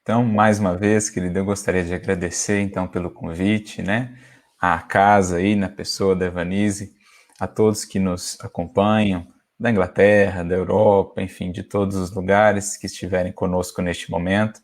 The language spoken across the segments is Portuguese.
Então, mais uma vez, querido, eu gostaria de agradecer, então, pelo convite, né, à casa aí, na pessoa da Evanise, a todos que nos acompanham, da Inglaterra, da Europa, enfim, de todos os lugares que estiverem conosco neste momento.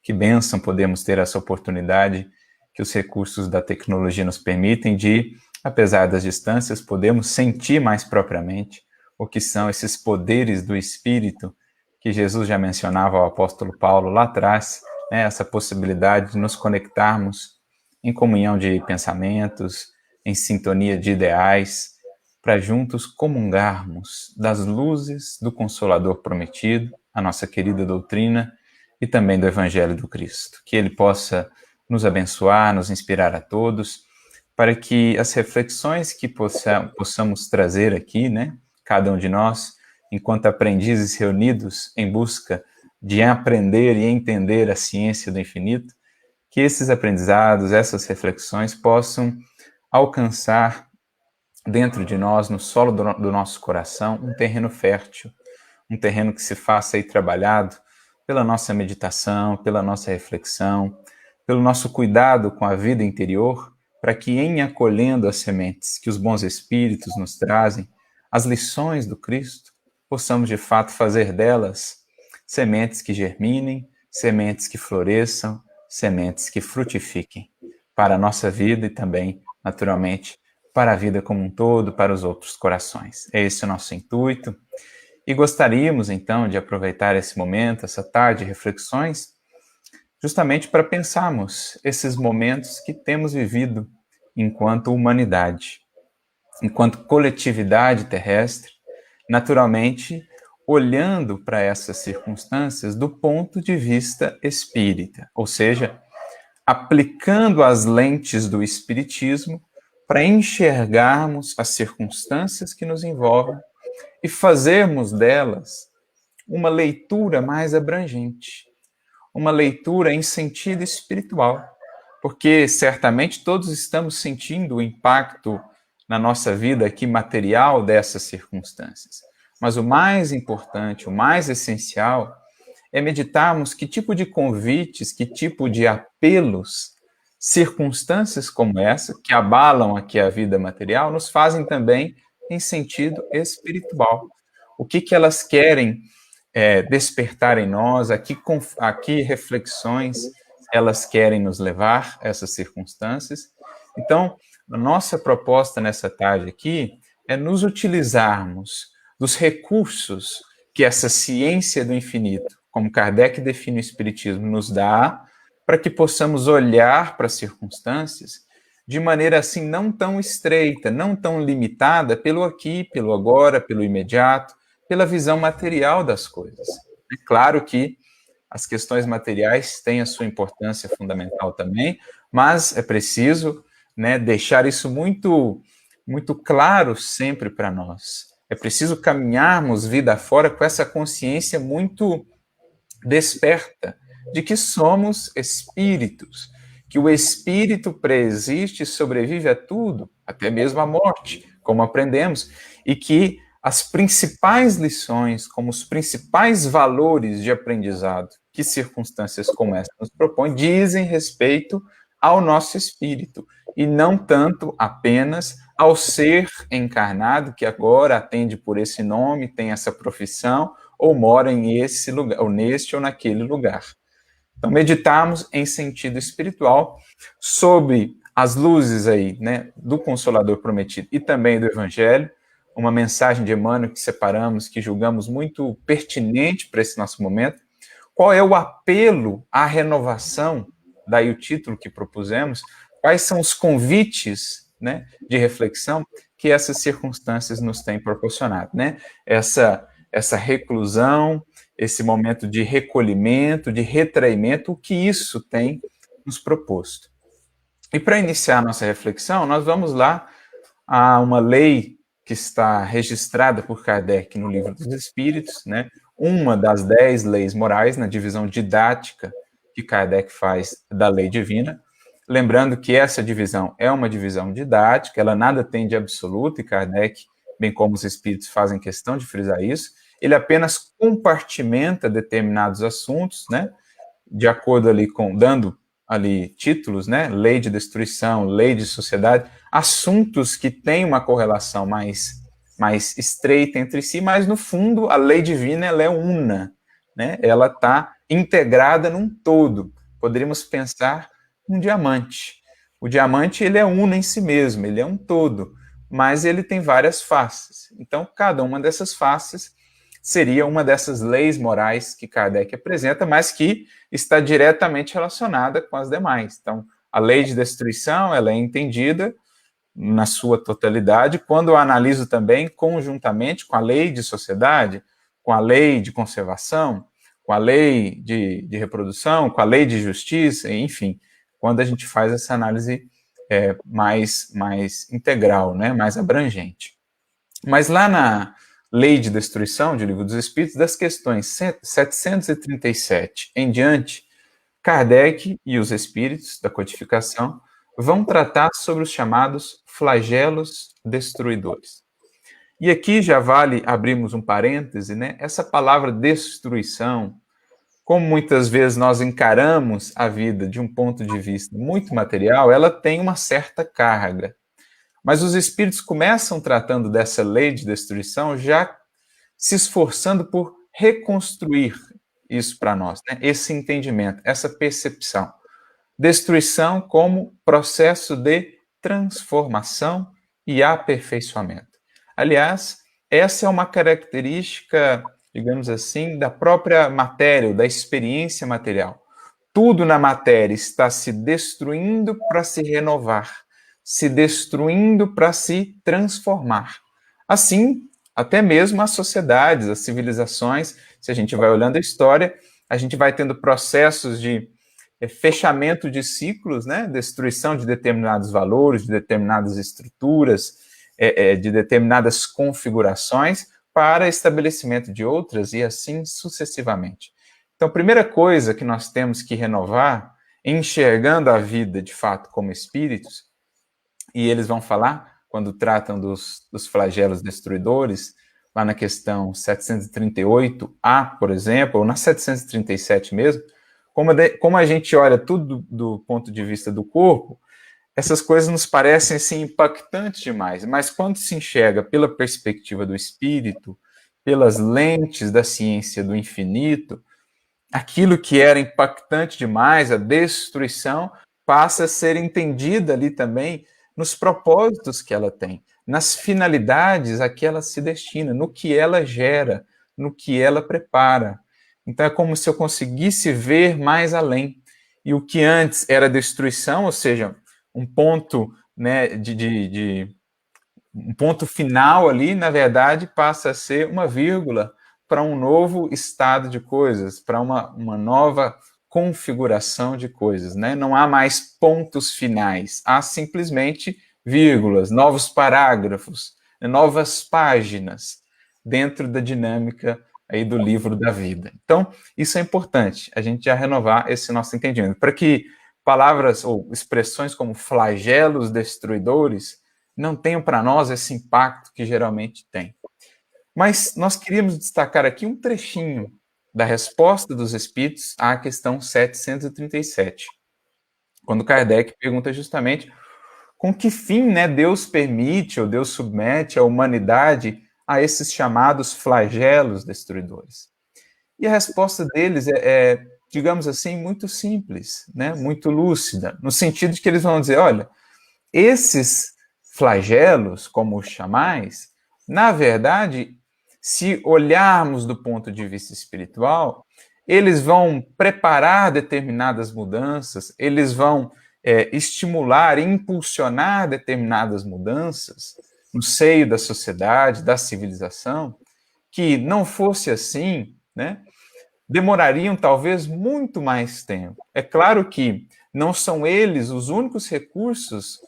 Que bênção podemos ter essa oportunidade que os recursos da tecnologia nos permitem de, apesar das distâncias, podemos sentir mais propriamente o que são esses poderes do Espírito que Jesus já mencionava ao apóstolo Paulo lá atrás, né, essa possibilidade de nos conectarmos em comunhão de pensamentos, em sintonia de ideais, para juntos comungarmos das luzes do Consolador prometido, a nossa querida doutrina, e também do Evangelho do Cristo. Que ele possa nos abençoar, nos inspirar a todos, para que as reflexões que possamos trazer aqui, né, cada um de nós, enquanto aprendizes reunidos em busca de aprender e entender a ciência do infinito, que esses aprendizados, essas reflexões possam alcançar dentro de nós, no solo do nosso coração, um terreno fértil, um terreno que se faça aí trabalhado pela nossa meditação, pela nossa reflexão, pelo nosso cuidado com a vida interior, para que em acolhendo as sementes que os bons espíritos nos trazem, as lições do Cristo, possamos de fato fazer delas sementes que germinem, sementes que floresçam, sementes que frutifiquem para a nossa vida e também, naturalmente, para a vida como um todo, para os outros corações. É esse o nosso intuito. E gostaríamos, então, de aproveitar esse momento, essa tarde de reflexões, justamente para pensarmos esses momentos que temos vivido enquanto humanidade, enquanto coletividade terrestre, naturalmente olhando para essas circunstâncias do ponto de vista espírita, ou seja, aplicando as lentes do espiritismo para enxergarmos as circunstâncias que nos envolvem e fazermos delas uma leitura mais abrangente, uma leitura em sentido espiritual, porque certamente todos estamos sentindo o impacto na nossa vida aqui material dessas circunstâncias. Mas o mais importante, o mais essencial, é meditarmos que tipo de convites, que tipo de apelos, circunstâncias como essa, que abalam aqui a vida material, nos fazem também em sentido espiritual. O que elas querem despertar em nós, aqui reflexões elas querem nos levar, essas circunstâncias. Então, a nossa proposta nessa tarde aqui é nos utilizarmos dos recursos que essa ciência do infinito, como Kardec define o Espiritismo, nos dá, para que possamos olhar para as circunstâncias de maneira assim não tão estreita, não tão limitada pelo aqui, pelo agora, pelo imediato, pela visão material das coisas. É claro que as questões materiais têm a sua importância fundamental também, mas é preciso, né, deixar isso muito, muito claro sempre para nós. É preciso caminharmos vida fora com essa consciência muito desperta de que somos espíritos, que o espírito preexiste e sobrevive a tudo, até mesmo à morte, como aprendemos, e que as principais lições, como os principais valores de aprendizado que circunstâncias como essa nos propõem, dizem respeito ao nosso espírito, e não tanto apenas ao ser encarnado, que agora atende por esse nome, tem essa profissão, ou mora em esse lugar, ou neste ou naquele lugar. Então, meditarmos em sentido espiritual sobre as luzes aí, né, do Consolador prometido e também do Evangelho, uma mensagem de Emmanuel que separamos, que julgamos muito pertinente para esse nosso momento. Qual é o apelo à renovação? Daí o título que propusemos. Quais são os convites, né, de reflexão que essas circunstâncias nos têm proporcionado, né? Essa reclusão, esse momento de recolhimento, de retraimento, o que isso tem nos proposto. E para iniciar a nossa reflexão, nós vamos lá a uma lei que está registrada por Kardec no Livro dos Espíritos, né? Uma das 10 leis morais, na divisão didática que Kardec faz da lei divina. Lembrando que essa divisão é uma divisão didática, ela nada tem de absoluto, e Kardec, bem como os espíritos, fazem questão de frisar isso. Ele apenas compartimenta determinados assuntos, né? de acordo ali com, dando ali títulos, né? Lei de destruição, lei de sociedade, assuntos que têm uma correlação mais estreita entre si, mas no fundo a lei divina ela é una, né? Ela está integrada num todo. Poderíamos pensar um diamante. O diamante ele é uno em si mesmo, ele é um todo, mas ele tem várias faces. Então, cada uma dessas faces seria uma dessas leis morais que Kardec apresenta, mas que está diretamente relacionada com as demais. Então, a lei de destruição ela é entendida na sua totalidade quando eu analiso também conjuntamente com a lei de sociedade, com a lei de conservação, com a lei de reprodução, com a lei de justiça, enfim, quando a gente faz essa análise mais integral, né, mais abrangente. Mas lá na Lei de Destruição, de Livro dos Espíritos, das questões 737 em diante, Kardec e os espíritos da codificação vão tratar sobre os chamados flagelos destruidores. E aqui já vale abrirmos um parêntese, né? Essa palavra destruição, como muitas vezes nós encaramos a vida de um ponto de vista muito material, ela tem uma certa carga. Mas os espíritos começam tratando dessa lei de destruição já se esforçando por reconstruir isso para nós, né? Esse entendimento, essa percepção. Destruição como processo de transformação e aperfeiçoamento. Aliás, essa é uma característica, digamos assim, da própria matéria, da experiência material. Tudo na matéria está se destruindo para se renovar, se destruindo para se transformar. Assim, até mesmo as sociedades, as civilizações, se a gente vai olhando a história, a gente vai tendo processos de fechamento de ciclos, né? Destruição de determinados valores, de determinadas estruturas, de determinadas configurações, para estabelecimento de outras e assim sucessivamente. Então, a primeira coisa que nós temos que renovar, enxergando a vida de fato como espíritos, e eles vão falar, quando tratam dos flagelos destruidores, lá na questão 738A, por exemplo, ou na 737 mesmo, como a gente olha tudo do ponto de vista do corpo, essas coisas nos parecem assim, impactantes demais, mas quando se enxerga pela perspectiva do espírito, pelas lentes da ciência do infinito, aquilo que era impactante demais, a destruição, passa a ser entendida ali também nos propósitos que ela tem, nas finalidades a que ela se destina, no que ela gera, no que ela prepara. Então é como se eu conseguisse ver mais além. E o que antes era destruição, ou seja, um ponto, né, um ponto final ali, na verdade, passa a ser uma vírgula para um novo estado de coisas, para uma nova configuração de coisas, né? Não há mais pontos finais, há simplesmente vírgulas, novos parágrafos, novas páginas dentro da dinâmica aí do livro da vida. Então, isso é importante, a gente já renovar esse nosso entendimento, para que palavras ou expressões como flagelos destruidores não tenham para nós esse impacto que geralmente tem. Mas nós queríamos destacar aqui um trechinho da resposta dos espíritos à questão 737, quando Kardec pergunta justamente com que fim, né, Deus permite ou Deus submete a humanidade a esses chamados flagelos destruidores. E a resposta deles digamos assim, muito simples, né, muito lúcida, no sentido de que eles vão dizer, olha, esses flagelos, como os chamais, na verdade, se olharmos do ponto de vista espiritual, eles vão preparar determinadas mudanças, eles vão estimular e impulsionar determinadas mudanças no seio da sociedade, da civilização, que não fosse assim, né, demorariam talvez muito mais tempo. É claro que não são eles os únicos recursos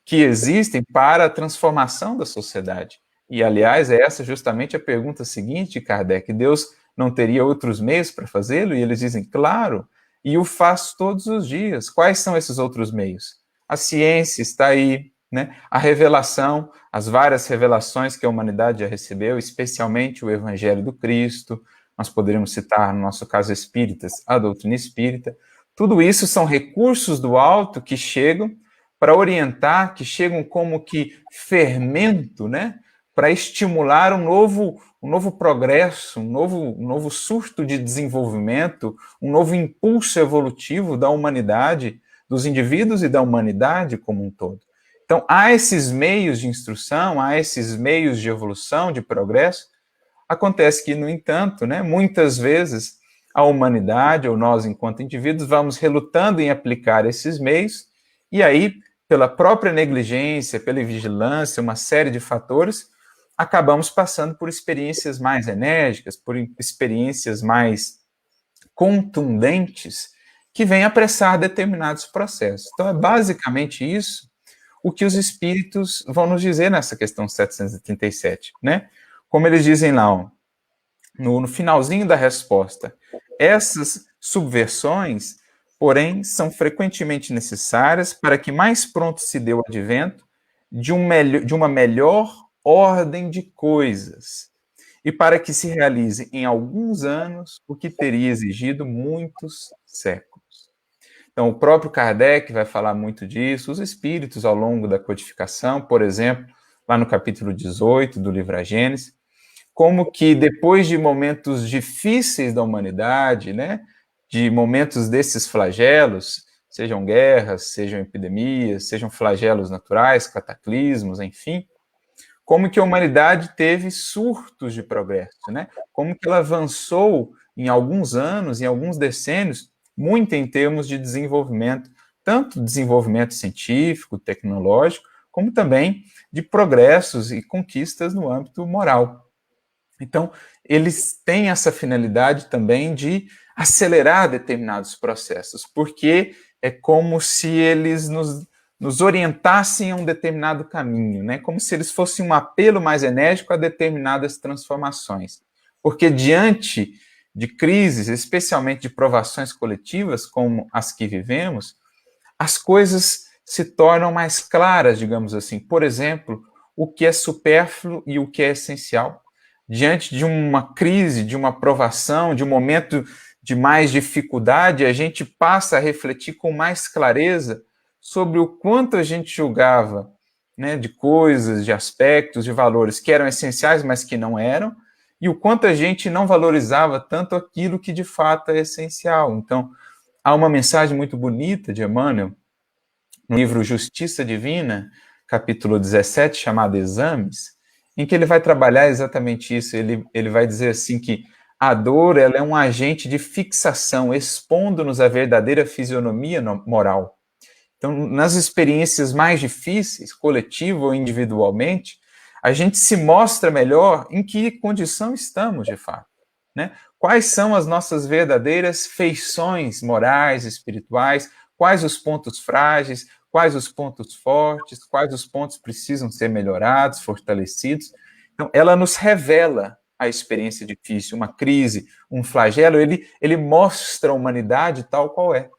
que existem para a transformação da sociedade. E, aliás, é essa justamente a pergunta seguinte, Kardec. Deus não teria outros meios para fazê-lo? E eles dizem, claro, e o faz todos os dias. Quais são esses outros meios? A ciência está aí, né? A revelação, as várias revelações que a humanidade já recebeu, especialmente o Evangelho do Cristo, nós poderíamos citar, no nosso caso, espíritas, a doutrina espírita. Tudo isso são recursos do alto que chegam para orientar, que chegam como que fermento, né, para estimular um novo progresso, um novo surto de desenvolvimento, um novo impulso evolutivo da humanidade, dos indivíduos e da humanidade como um todo. Então, há esses meios de instrução, há esses meios de evolução, de progresso. Acontece que, no entanto, né, muitas vezes a humanidade, ou nós enquanto indivíduos, vamos relutando em aplicar esses meios, e aí, pela própria negligência, pela vigilância, uma série de fatores, acabamos passando por experiências mais enérgicas, por experiências mais contundentes, que vêm apressar determinados processos. Então, é basicamente isso o que os espíritos vão nos dizer nessa questão 737, né? Como eles dizem lá, ó, no finalzinho da resposta, essas subversões, porém, são frequentemente necessárias para que mais pronto se dê o advento de uma melhor ordem de coisas e para que se realize em alguns anos o que teria exigido muitos séculos. Então, o próprio Kardec vai falar muito disso, os espíritos ao longo da codificação, por exemplo, lá no capítulo 18 do livro A Gênese, como que depois de momentos difíceis da humanidade, né, de momentos desses flagelos, sejam guerras, sejam epidemias, sejam flagelos naturais, cataclismos, enfim, como que a humanidade teve surtos de progresso, né? Como que ela avançou em alguns anos, em alguns decênios, muito em termos de desenvolvimento, tanto desenvolvimento científico, tecnológico, como também de progressos e conquistas no âmbito moral. Então, eles têm essa finalidade também de acelerar determinados processos, porque é como se eles nos orientassem a um determinado caminho, né? Como se eles fossem um apelo mais enérgico a determinadas transformações. Porque diante de crises, especialmente de provações coletivas, como as que vivemos, as coisas se tornam mais claras, digamos assim. Por exemplo, o que é supérfluo e o que é essencial. Diante de uma crise, de uma provação, de um momento de mais dificuldade, a gente passa a refletir com mais clareza sobre o quanto a gente julgava, né, de coisas, de aspectos, de valores que eram essenciais, mas que não eram, e o quanto a gente não valorizava tanto aquilo que de fato é essencial. Então, há uma mensagem muito bonita de Emmanuel, no livro Justiça Divina, capítulo 17, chamado Exames, em que ele vai trabalhar exatamente isso. Ele vai dizer assim que a dor ela é um agente de fixação, expondo-nos a verdadeira fisionomia moral. Então, nas experiências mais difíceis, coletivo ou individualmente, a gente se mostra melhor em que condição estamos, de fato, né? Quais são as nossas verdadeiras feições morais, espirituais, quais os pontos frágeis, quais os pontos fortes, quais os pontos precisam ser melhorados, fortalecidos. Então, ela nos revela a experiência difícil, uma crise, um flagelo, ele mostra a humanidade tal qual é,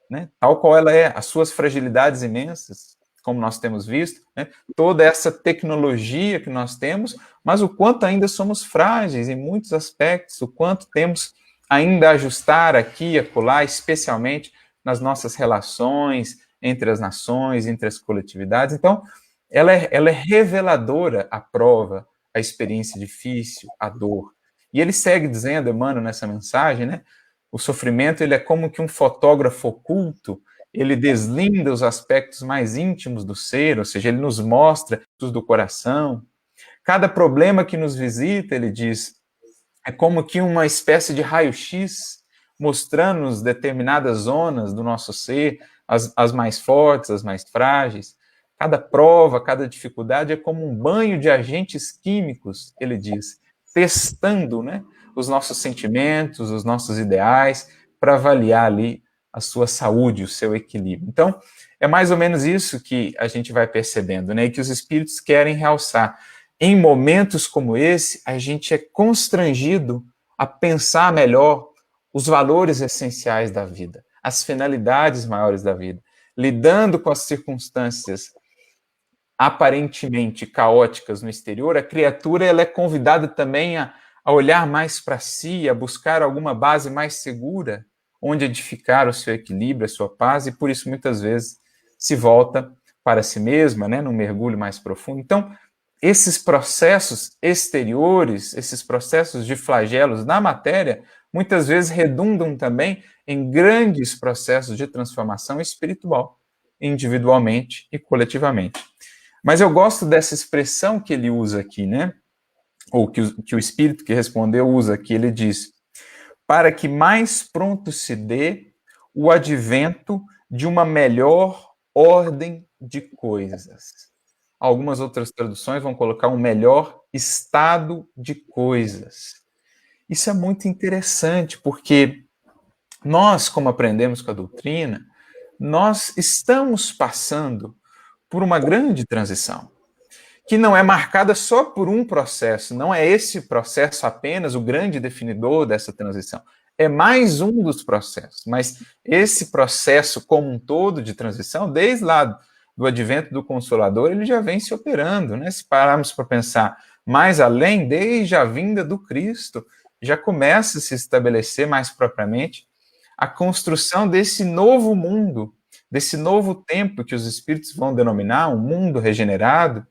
né? Tal qual ela é, as suas fragilidades imensas, como nós temos visto, né? Toda essa tecnologia que nós temos, mas o quanto ainda somos frágeis em muitos aspectos, o quanto temos ainda a ajustar aqui e acolá, especialmente nas nossas relações entre as nações, entre as coletividades. Então, ela é reveladora a prova, a experiência difícil, a dor. E ele segue dizendo, Emmanuel, nessa mensagem, né? O sofrimento ele é como que um fotógrafo oculto, ele deslinda os aspectos mais íntimos do ser, ou seja, ele nos mostra os do coração. Cada problema que nos visita, ele diz, é como que uma espécie de raio-x, mostrando-nos determinadas zonas do nosso ser, as mais fortes, as mais frágeis. Cada prova, cada dificuldade é como um banho de agentes químicos, ele diz, testando, né, os nossos sentimentos, os nossos ideais, para avaliar ali a sua saúde, o seu equilíbrio. Então, é mais ou menos isso que a gente vai percebendo, né, e que os espíritos querem realçar. Em momentos como esse, a gente é constrangido a pensar melhor os valores essenciais da vida, as finalidades maiores da vida, lidando com as circunstâncias aparentemente caóticas no exterior, a criatura ela é convidada também a olhar mais para si, a buscar alguma base mais segura, onde edificar o seu equilíbrio, a sua paz, e por isso muitas vezes se volta para si mesma, né, num mergulho mais profundo. Então, esses processos exteriores, esses processos de flagelos na matéria, muitas vezes redundam também em grandes processos de transformação espiritual, individualmente e coletivamente. Mas eu gosto dessa expressão que ele usa aqui, né? Ou que o Espírito que respondeu usa aqui, ele diz: para que mais pronto se dê o advento de uma melhor ordem de coisas. Algumas outras traduções vão colocar um melhor estado de coisas. Isso é muito interessante, porque nós, como aprendemos com a doutrina, nós estamos passando por uma grande transição, que não é marcada só por um processo, não é esse processo apenas o grande definidor dessa transição. É mais um dos processos, mas esse processo como um todo de transição, desde lá do advento do Consolador, ele já vem se operando, né? Se pararmos para pensar mais além, desde a vinda do Cristo, já começa a se estabelecer mais propriamente a construção desse novo mundo, desse novo tempo que os Espíritos vão denominar um mundo regenerado,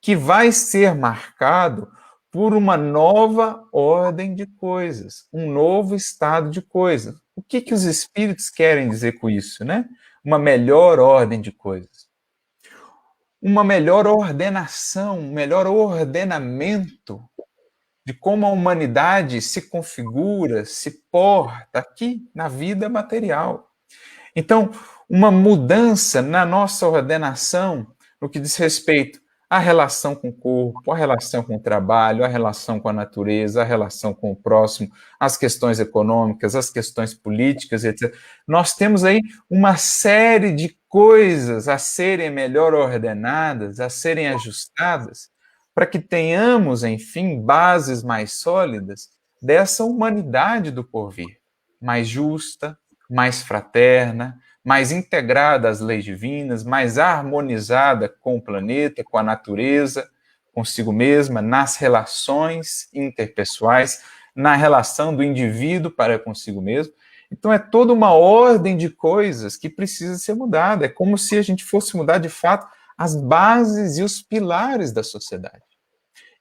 que vai ser marcado por uma nova ordem de coisas, um novo estado de coisas. O que os Espíritos querem dizer com isso, né? Uma melhor ordem de coisas. Uma melhor ordenação, um melhor ordenamento de como a humanidade se configura, se porta aqui na vida material. Então, uma mudança na nossa ordenação no que diz respeito à relação com o corpo, à relação com o trabalho, à relação com a natureza, à relação com o próximo, as questões econômicas, as questões políticas, etc. Nós temos aí uma série de coisas a serem melhor ordenadas, a serem ajustadas, para que tenhamos, enfim, bases mais sólidas dessa humanidade do porvir, mais justa, mais fraterna, mais integrada às leis divinas, mais harmonizada com o planeta, com a natureza, consigo mesma, nas relações interpessoais, na relação do indivíduo para consigo mesmo. Então é toda uma ordem de coisas que precisa ser mudada. É como se a gente fosse mudar, de fato, as bases e os pilares da sociedade.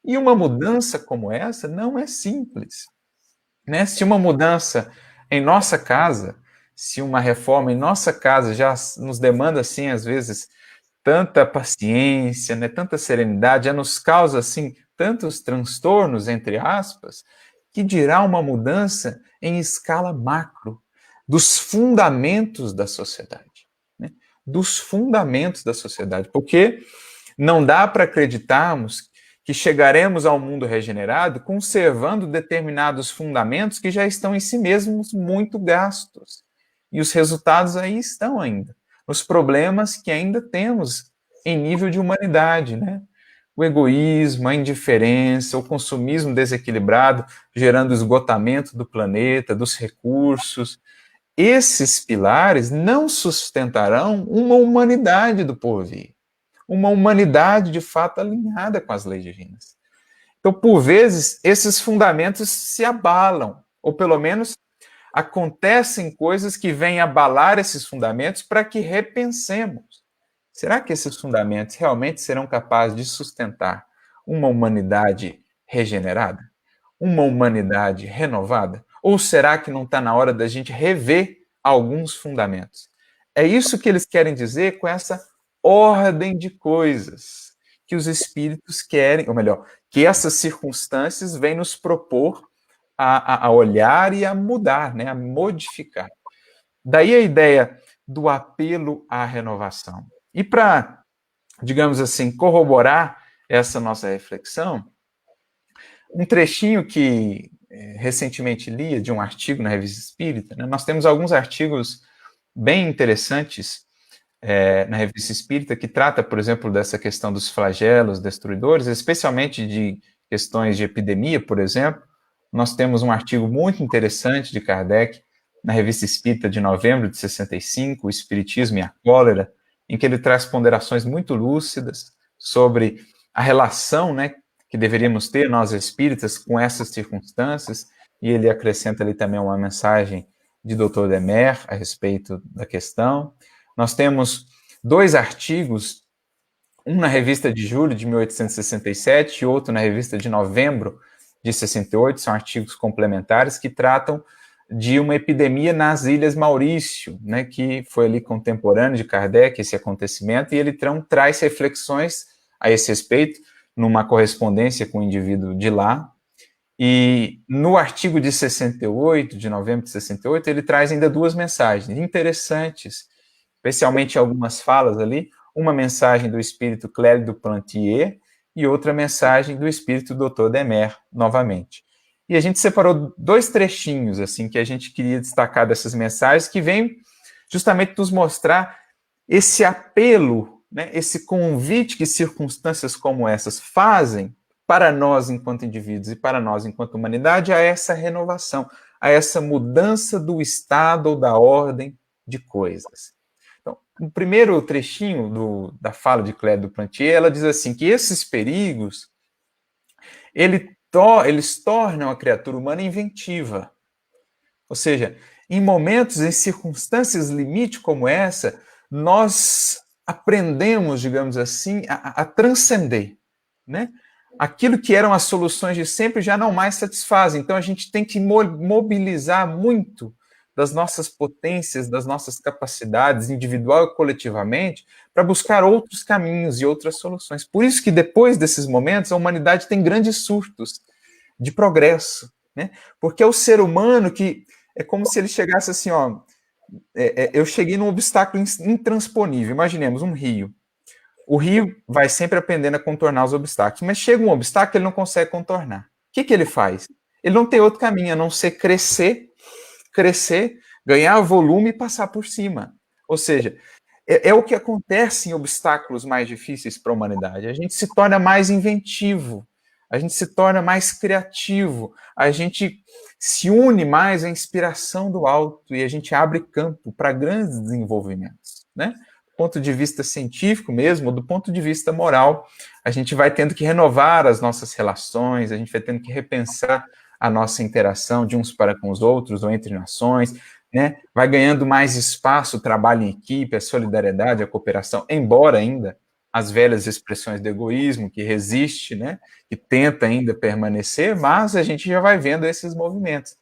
E uma mudança como essa não é simples, né? Se uma mudança em nossa casa, se uma reforma em nossa casa já nos demanda, assim, às vezes, tanta paciência, né, tanta serenidade, já nos causa, assim, tantos transtornos, entre aspas, que dirá uma mudança em escala macro, dos fundamentos da sociedade, né? Dos fundamentos da sociedade, porque não dá para acreditarmos que chegaremos ao mundo regenerado conservando determinados fundamentos que já estão em si mesmos muito gastos. E os resultados aí estão ainda. Os problemas que ainda temos em nível de humanidade, né? O egoísmo, a indiferença, o consumismo desequilibrado, gerando esgotamento do planeta, dos recursos. Esses pilares não sustentarão uma humanidade do porvir, uma humanidade de fato alinhada com as leis divinas. Então, por vezes, esses fundamentos se abalam, ou pelo menos acontecem coisas que vêm abalar esses fundamentos para que repensemos. Será que esses fundamentos realmente serão capazes de sustentar uma humanidade regenerada? Uma humanidade renovada? Ou será que não está na hora da gente rever alguns fundamentos? É isso que eles querem dizer com essa ordem de coisas que os espíritos querem, ou melhor, que essas circunstâncias vêm nos propor a olhar e a mudar, né, a modificar. Daí a ideia do apelo à renovação. E para, digamos assim, corroborar essa nossa reflexão, um trechinho que recentemente li de um artigo na Revista Espírita, né, nós temos alguns artigos bem interessantes na Revista Espírita, que trata, por exemplo, dessa questão dos flagelos destruidores, especialmente de questões de epidemia, por exemplo. Nós temos um artigo muito interessante de Kardec, na Revista Espírita de novembro de 65, O Espiritismo e a Cólera, em que ele traz ponderações muito lúcidas sobre a relação, né, que deveríamos ter, nós espíritas, com essas circunstâncias, e ele acrescenta ali também uma mensagem de Dr. Demer a respeito da questão. Nós temos 2 artigos, um na revista de julho de 1867 e outro na revista de novembro de 68, são artigos complementares que tratam de uma epidemia nas Ilhas Maurício, né, que foi ali contemporâneo de Kardec, esse acontecimento, e ele traz reflexões a esse respeito, numa correspondência com o indivíduo de lá. E no artigo de 68, de novembro de 68, ele traz ainda 2 mensagens interessantes, especialmente algumas falas ali, uma mensagem do espírito Clélio do Plantier e outra mensagem do espírito Dr. Demer, novamente. E a gente separou 2 trechinhos, assim, que a gente queria destacar dessas mensagens, que vêm justamente nos mostrar esse apelo, né, esse convite que circunstâncias como essas fazem para nós enquanto indivíduos e para nós enquanto humanidade, a essa renovação, a essa mudança do estado ou da ordem de coisas. Então, no primeiro trechinho da fala de Clélio do Plantier, ela diz assim, que esses perigos, eles tornam a criatura humana inventiva. Ou seja, em momentos, em circunstâncias limite como essa, nós aprendemos, digamos assim, a transcender, né? Aquilo que eram as soluções de sempre já não mais satisfazem. Então, a gente tem que mobilizar muito das nossas potências, das nossas capacidades, individual e coletivamente, para buscar outros caminhos e outras soluções. Por isso que, depois desses momentos, a humanidade tem grandes surtos de progresso, né? Porque é o ser humano que é como se ele chegasse assim, ó, eu cheguei num obstáculo intransponível. Imaginemos um rio. O rio vai sempre aprendendo a contornar os obstáculos, mas chega um obstáculo que ele não consegue contornar. O que ele faz? Ele não tem outro caminho a não ser crescer, ganhar volume e passar por cima. Ou seja, é o que acontece em obstáculos mais difíceis para a humanidade. A gente se torna mais inventivo, a gente se torna mais criativo, a gente se une mais à inspiração do alto e a gente abre campo para grandes desenvolvimentos, né? Do ponto de vista científico mesmo, do ponto de vista moral, a gente vai tendo que renovar as nossas relações, a gente vai tendo que repensar a nossa interação de uns para com os outros ou entre nações, né? Vai ganhando mais espaço o trabalho em equipe, a solidariedade, a cooperação, embora ainda as velhas expressões do egoísmo que resiste, né? Que tenta ainda permanecer, mas a gente já vai vendo esses movimentos.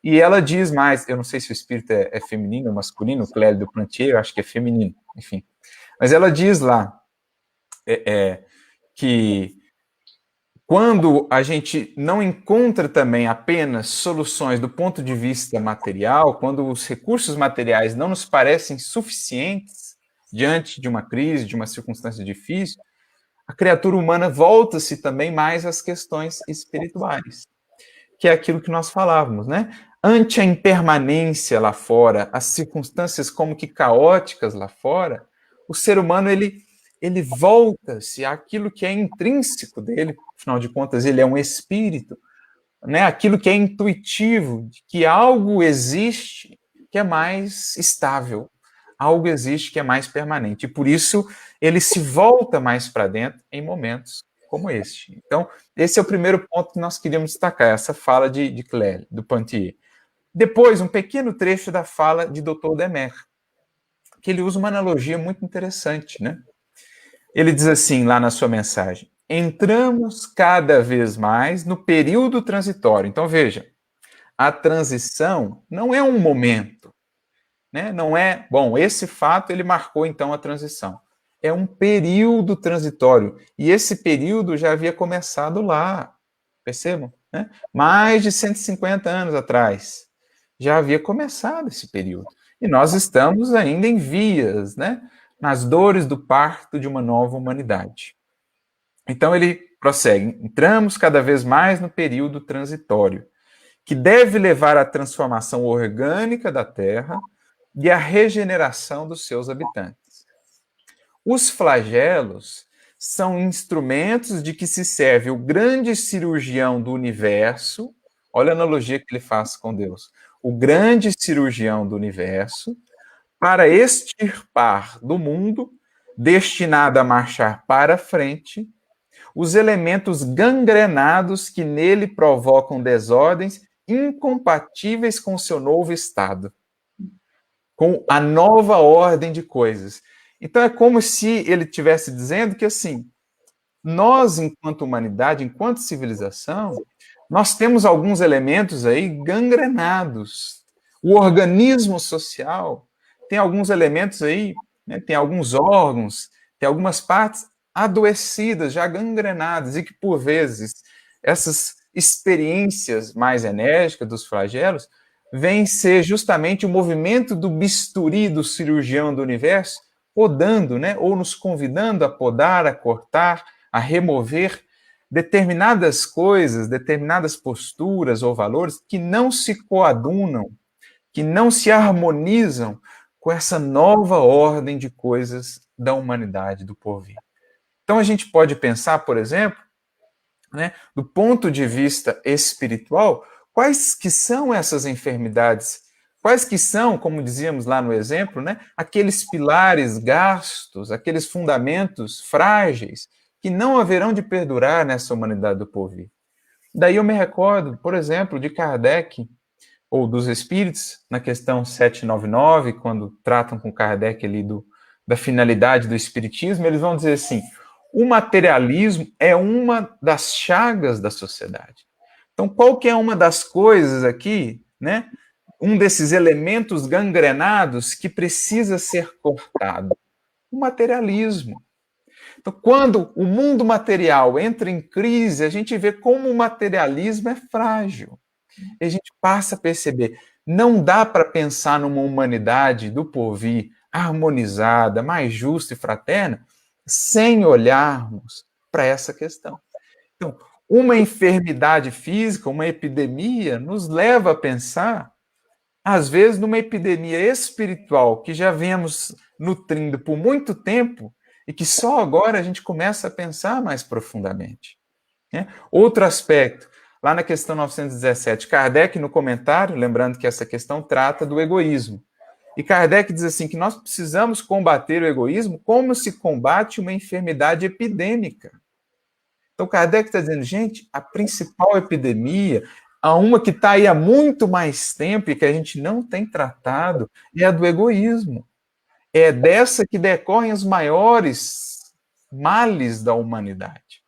E ela diz mais, eu não sei se o espírito é feminino ou masculino, o Clélio do Plantier, eu acho que é feminino, enfim. Mas ela diz lá que quando a gente não encontra também apenas soluções do ponto de vista material, quando os recursos materiais não nos parecem suficientes diante de uma crise, de uma circunstância difícil, a criatura humana volta-se também mais às questões espirituais, que é aquilo que nós falávamos, né? Ante a impermanência lá fora, as circunstâncias como que caóticas lá fora, o ser humano, ele volta-se àquilo que é intrínseco dele, afinal de contas, ele é um espírito, né? Aquilo que é intuitivo, de que algo existe que é mais estável, algo existe que é mais permanente, e por isso ele se volta mais para dentro em momentos como este. Então, esse é o primeiro ponto que nós queríamos destacar, essa fala de Clélio, do Plantier. Depois, um pequeno trecho da fala de Dr. Demer, que ele usa uma analogia muito interessante, né? Ele diz assim, lá na sua mensagem, entramos cada vez mais no período transitório. Então, veja, a transição não é um momento, né? Não é, bom, esse fato ele marcou então a transição. É um período transitório. E esse período já havia começado lá, percebam? Né? Mais de 150 anos atrás. Já havia começado esse período. E nós estamos ainda em vias, né? Nas dores do parto de uma nova humanidade. Então ele prossegue. Entramos cada vez mais no período transitório, que deve levar à transformação orgânica da Terra e à regeneração dos seus habitantes. Os flagelos são instrumentos de que se serve o grande cirurgião do universo, olha a analogia que ele faz com Deus, o grande cirurgião do universo, para extirpar do mundo, destinado a marchar para frente, os elementos gangrenados que nele provocam desordens incompatíveis com o seu novo estado, com a nova ordem de coisas. Então é como se ele estivesse dizendo que, assim, nós, enquanto humanidade, enquanto civilização, nós temos alguns elementos aí gangrenados. O organismo social tem alguns elementos aí, né, tem alguns órgãos, tem algumas partes adoecidas, já gangrenadas, e que, por vezes, essas experiências mais enérgicas dos flagelos vêm ser justamente o movimento do bisturi do cirurgião do universo, podando, né, ou nos convidando a podar, a cortar, a remover determinadas coisas, determinadas posturas ou valores que não se coadunam, que não se harmonizam com essa nova ordem de coisas da humanidade, do porvir. Então a gente pode pensar, por exemplo, né, do ponto de vista espiritual, quais que são essas enfermidades? Quais que são, como dizíamos lá no exemplo, né, aqueles pilares gastos, aqueles fundamentos frágeis que não haverão de perdurar nessa humanidade do porvir? Daí eu me recordo, por exemplo, de Kardec, ou dos espíritos, na questão 799, quando tratam com Kardec ali da finalidade do espiritismo, eles vão dizer assim: o materialismo é uma das chagas da sociedade. Então, qual que é uma das coisas aqui, né? Um desses elementos gangrenados que precisa ser cortado? O materialismo. Então, quando o mundo material entra em crise, a gente vê como o materialismo é frágil. E a gente passa a perceber, não dá para pensar numa humanidade do porvir harmonizada, mais justa e fraterna, sem olharmos para essa questão. Então, uma enfermidade física, uma epidemia, nos leva a pensar, às vezes, numa epidemia espiritual que já vemos nutrindo por muito tempo e que só agora a gente começa a pensar mais profundamente. Né? Outro aspecto, lá na questão 917, Kardec, no comentário, lembrando que essa questão trata do egoísmo, e Kardec diz assim, que nós precisamos combater o egoísmo como se combate uma enfermidade epidêmica. Então Kardec está dizendo, gente, a principal epidemia, a uma que está aí há muito mais tempo e que a gente não tem tratado, é a do egoísmo. É dessa que decorrem os maiores males da humanidade.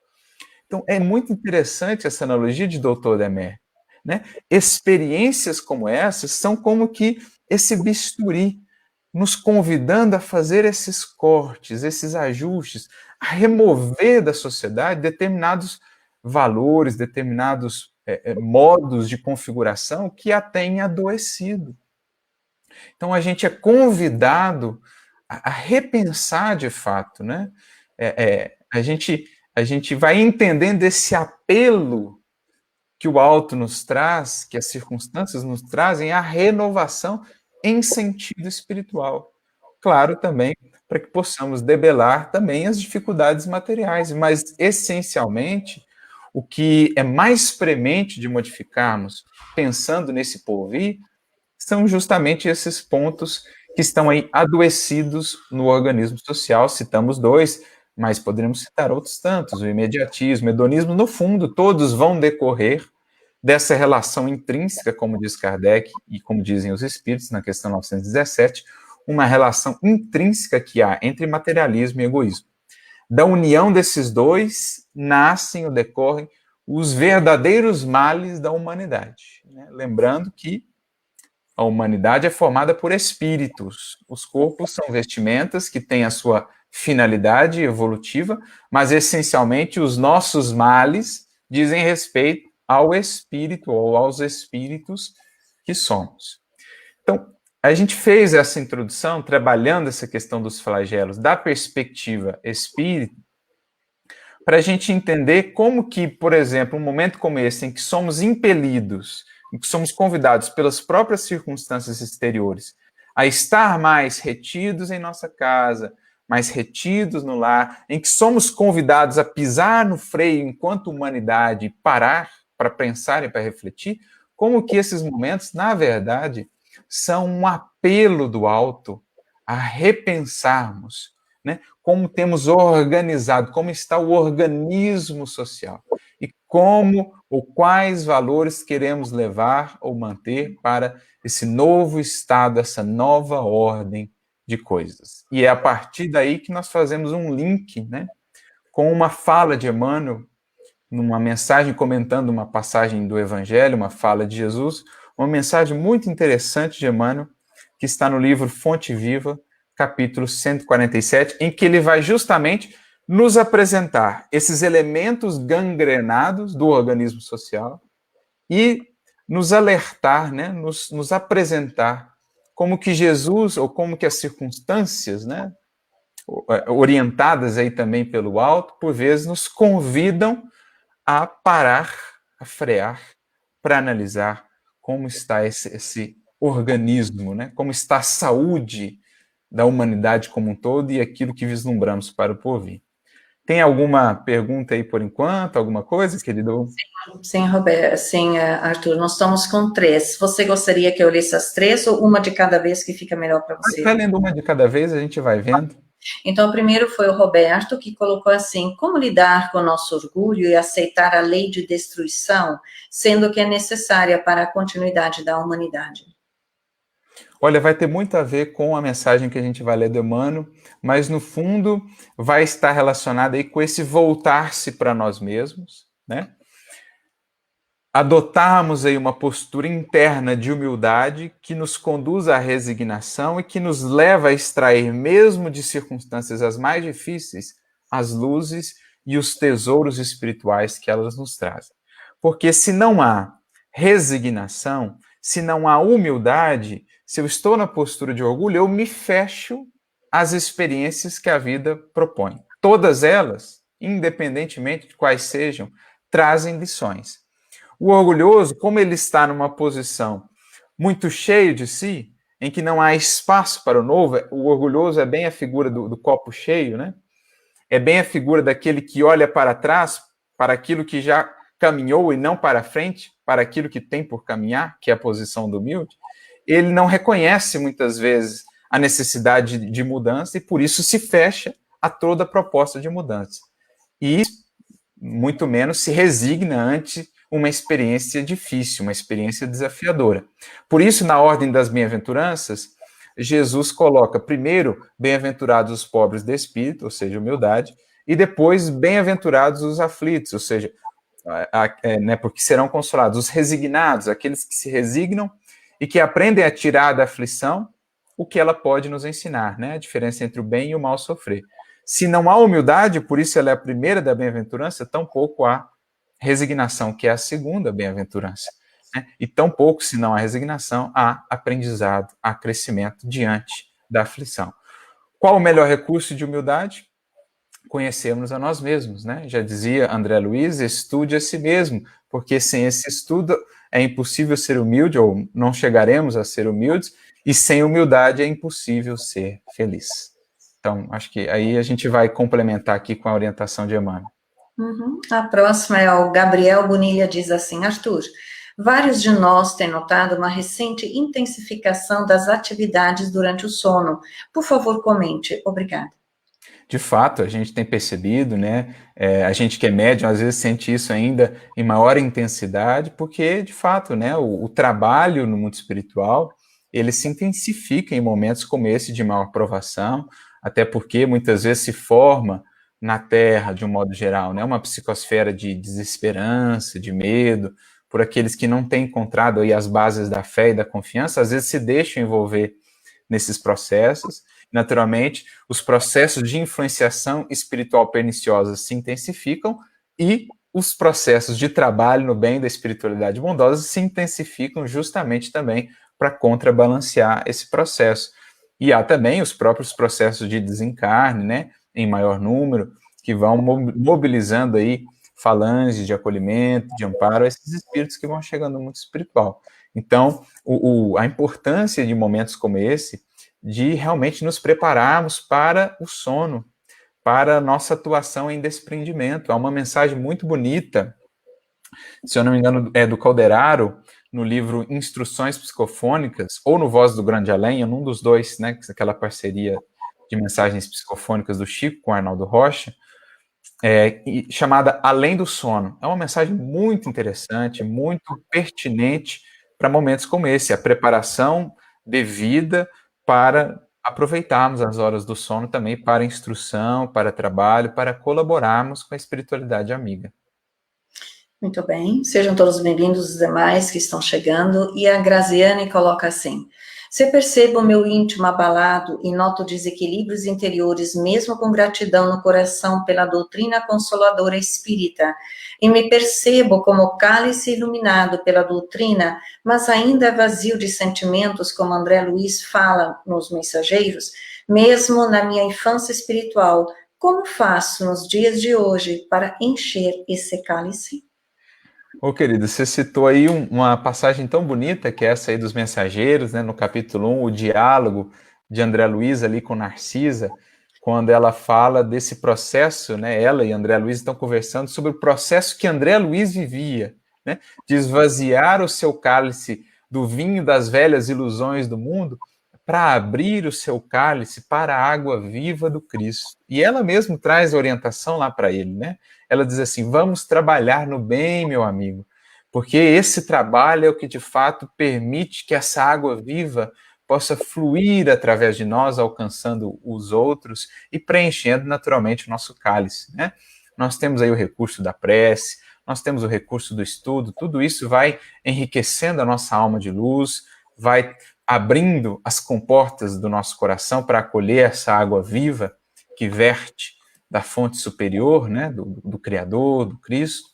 Então, é muito interessante essa analogia de Dr. Demer. Né? Experiências como essas são como que esse bisturi, nos convidando a fazer esses cortes, esses ajustes, a remover da sociedade determinados valores, determinados modos de configuração que a têm adoecido. Então, a gente é convidado a repensar de fato, né? A gente vai entendendo esse apelo que o alto nos traz, que as circunstâncias nos trazem, a renovação em sentido espiritual. Claro, também, para que possamos debelar também as dificuldades materiais, mas, essencialmente, o que é mais premente de modificarmos, pensando nesse porvir, são justamente esses pontos que estão aí adoecidos no organismo social. Citamos dois, mas poderíamos citar outros tantos, o imediatismo, o hedonismo, no fundo, todos vão decorrer dessa relação intrínseca, como diz Kardec e como dizem os espíritos na questão 917, uma relação intrínseca que há entre materialismo e egoísmo. Da união desses dois nascem ou decorrem os verdadeiros males da humanidade. Né? Lembrando que a humanidade é formada por espíritos. Os corpos são vestimentas que têm a sua finalidade evolutiva, mas essencialmente os nossos males dizem respeito ao espírito ou aos espíritos que somos. Então, a gente fez essa introdução trabalhando essa questão dos flagelos da perspectiva espírita, para a gente entender como que, por exemplo, um momento como esse, em que somos impelidos, em que somos convidados pelas próprias circunstâncias exteriores a estar mais retidos em nossa casa, mais retidos no lar, em que somos convidados a pisar no freio enquanto humanidade, parar para pensar e para refletir, como que esses momentos, na verdade, são um apelo do alto a repensarmos né? Como temos organizado, como está o organismo social e como ou quais valores queremos levar ou manter para esse novo estado, essa nova ordem de coisas. E é a partir daí que nós fazemos um link, né, com uma fala de Emmanuel, numa mensagem comentando uma passagem do Evangelho, uma fala de Jesus, uma mensagem muito interessante de Emmanuel, que está no livro Fonte Viva, capítulo 147, em que ele vai justamente nos apresentar esses elementos gangrenados do organismo social e nos alertar, né, nos apresentar como que Jesus, ou como que as circunstâncias, né, orientadas aí também pelo alto, por vezes nos convidam a parar, a frear, para analisar como está esse organismo, né? Como está a saúde da humanidade como um todo e aquilo que vislumbramos para o porvir. Tem alguma pergunta aí por enquanto? Alguma coisa, querido? Sim, Roberto, sim, Arthur, nós estamos com 3. Você gostaria que eu lesse as 3 ou uma de cada vez que fica melhor para você? Vai lendo uma de cada vez, a gente vai vendo. Então, o primeiro foi o Roberto, que colocou assim: como lidar com o nosso orgulho e aceitar a lei de destruição, sendo que é necessária para a continuidade da humanidade? Olha, vai ter muito a ver com a mensagem que a gente vai ler do Emmanuel, mas no fundo vai estar relacionada aí com esse voltar-se para nós mesmos, né? Adotarmos aí uma postura interna de humildade que nos conduz à resignação e que nos leva a extrair, mesmo de circunstâncias as mais difíceis, as luzes e os tesouros espirituais que elas nos trazem. Porque se não há resignação, se não há humildade, se eu estou na postura de orgulho, eu me fecho às experiências que a vida propõe. Todas elas, independentemente de quais sejam, trazem lições. O orgulhoso, como ele está numa posição muito cheio de si, em que não há espaço para o novo, o orgulhoso é bem a figura do copo cheio, né? É bem a figura daquele que olha para trás, para aquilo que já caminhou e não para frente, para aquilo que tem por caminhar, que é a posição do humilde. Ele não reconhece muitas vezes a necessidade de mudança e por isso se fecha a toda proposta de mudança. E muito menos se resigna ante uma experiência difícil, uma experiência desafiadora. Por isso, na ordem das bem-aventuranças, Jesus coloca primeiro bem-aventurados os pobres de espírito, ou seja, humildade, e depois bem-aventurados os aflitos, ou seja, porque serão consolados os resignados, aqueles que se resignam e que aprendem a tirar da aflição o que ela pode nos ensinar, né? A diferença entre o bem e o mal sofrer. Se não há humildade, por isso ela é a primeira da bem-aventurança, tampouco há resignação, que é a segunda bem-aventurança. Né? E tampouco, se não há resignação, há aprendizado, há crescimento diante da aflição. Qual o melhor recurso de humildade? Conhecermos a nós mesmos, né? Já dizia André Luiz, estude a si mesmo, porque sem esse estudo é impossível ser humilde, ou não chegaremos a ser humildes, e sem humildade é impossível ser feliz. Então, acho que aí a gente vai complementar aqui com a orientação de Emmanuel. A próxima é o Gabriel Bonilha, diz assim: Arthur, vários de nós têm notado uma recente intensificação das atividades durante o sono. Por favor, comente. Obrigada. De fato, a gente tem percebido, né? A gente que é médium às vezes sente isso ainda em maior intensidade, porque de fato, né? O trabalho no mundo espiritual ele se intensifica em momentos como esse de maior provação, até porque muitas vezes se forma na Terra, de um modo geral, né? Uma psicosfera de desesperança, de medo, por aqueles que não têm encontrado aí as bases da fé e da confiança, às vezes se deixam envolver nesses processos. Naturalmente, os processos de influenciação espiritual perniciosa se intensificam e os processos de trabalho no bem da espiritualidade bondosa se intensificam justamente também para contrabalancear esse processo. E há também os próprios processos de desencarne, né, em maior número, que vão mobilizando aí falanges de acolhimento, de amparo a esses espíritos que vão chegando no mundo espiritual. Então, a importância de momentos como esse de realmente nos prepararmos para o sono, para a nossa atuação em desprendimento. Há uma mensagem muito bonita, se eu não me engano, é do Calderaro, no livro Instruções Psicofônicas, ou no Voz do Grande Além, num dos dois, né, aquela parceria de mensagens psicofônicas do Chico com Arnaldo Rocha, chamada Além do Sono. É uma mensagem muito interessante, muito pertinente para momentos como esse, a preparação devida para aproveitarmos as horas do sono também para instrução, para trabalho, para colaborarmos com a espiritualidade amiga. Muito bem, sejam todos bem-vindos os demais que estão chegando, e a Graziane coloca assim: se percebo o meu íntimo abalado e noto desequilíbrios interiores, mesmo com gratidão no coração pela doutrina consoladora espírita, e me percebo como cálice iluminado pela doutrina, mas ainda vazio de sentimentos, como André Luiz fala nos Mensageiros, mesmo na minha infância espiritual, como faço nos dias de hoje para encher esse cálice? Ô, querido, você citou aí uma passagem tão bonita, que é essa aí dos mensageiros, né, no capítulo 1, o diálogo de André Luiz ali com Narcisa, quando ela fala desse processo, né, ela e André Luiz estão conversando sobre o processo que André Luiz vivia, né, de esvaziar o seu cálice do vinho das velhas ilusões do mundo para abrir o seu cálice para a água viva do Cristo. E ela mesmo traz orientação lá para ele, né? Ela diz assim: vamos trabalhar no bem, meu amigo, porque esse trabalho é o que de fato permite que essa água viva possa fluir através de nós, alcançando os outros e preenchendo naturalmente o nosso cálice, né? Nós temos aí o recurso da prece, nós temos o recurso do estudo, tudo isso vai enriquecendo a nossa alma de luz, vai abrindo as comportas do nosso coração para acolher essa água viva que verte da fonte superior, né, do Criador, do Cristo,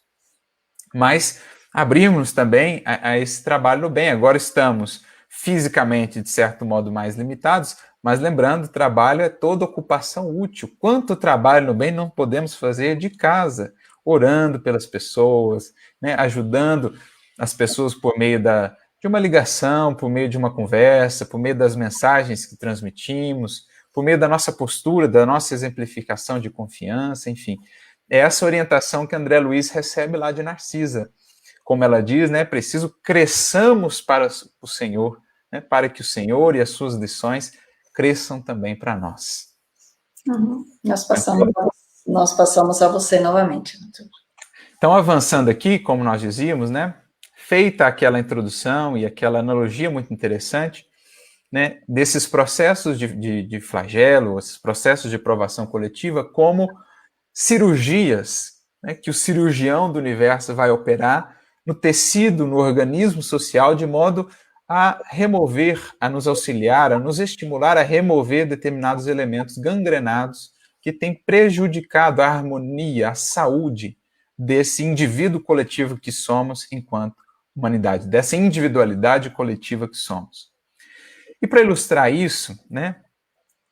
mas abrimos também a esse trabalho no bem. Agora estamos fisicamente, de certo modo, mais limitados, mas lembrando, trabalho é toda ocupação útil. Quanto trabalho no bem não podemos fazer de casa, orando pelas pessoas, né, ajudando as pessoas por meio de uma ligação, por meio de uma conversa, por meio das mensagens que transmitimos, por meio da nossa postura, da nossa exemplificação de confiança, enfim. É essa orientação que André Luiz recebe lá de Narcisa. Como ela diz, né, preciso cresçamos para o Senhor, né, para que o Senhor e as suas lições cresçam também para nós. Uhum. Nós passamos a você novamente. Então, avançando aqui, como nós dizíamos, né, feita aquela introdução e aquela analogia muito interessante, né, desses processos de flagelo, esses processos de provação coletiva, como cirurgias, né, que o cirurgião do universo vai operar no tecido, no organismo social, de modo a remover, a nos auxiliar, a nos estimular a remover determinados elementos gangrenados que têm prejudicado a harmonia, a saúde desse indivíduo coletivo que somos enquanto humanidade, dessa individualidade coletiva que somos. E para ilustrar isso, né,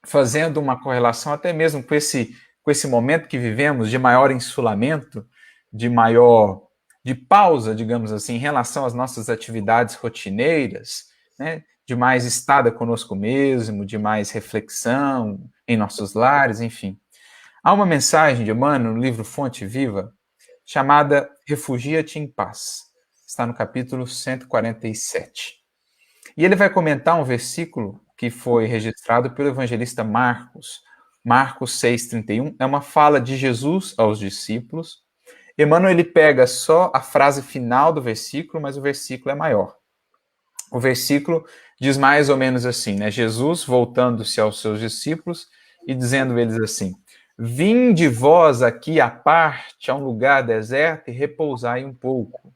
fazendo uma correlação até mesmo com esse momento que vivemos de maior insulamento, de pausa, digamos assim, em relação às nossas atividades rotineiras, né, de mais estada conosco mesmo, de mais reflexão em nossos lares, enfim. Há uma mensagem de Emmanuel no livro Fonte Viva, chamada Refugia-te em Paz. Está no capítulo 147. E ele vai comentar um versículo que foi registrado pelo evangelista Marcos. Marcos 6,31 é uma fala de Jesus aos discípulos. Emmanuel ele pega só a frase final do versículo, mas o versículo é maior. O versículo diz mais ou menos assim, né? Jesus voltando-se aos seus discípulos e dizendo eles assim: vinde vós aqui à parte, a um lugar deserto e repousai um pouco.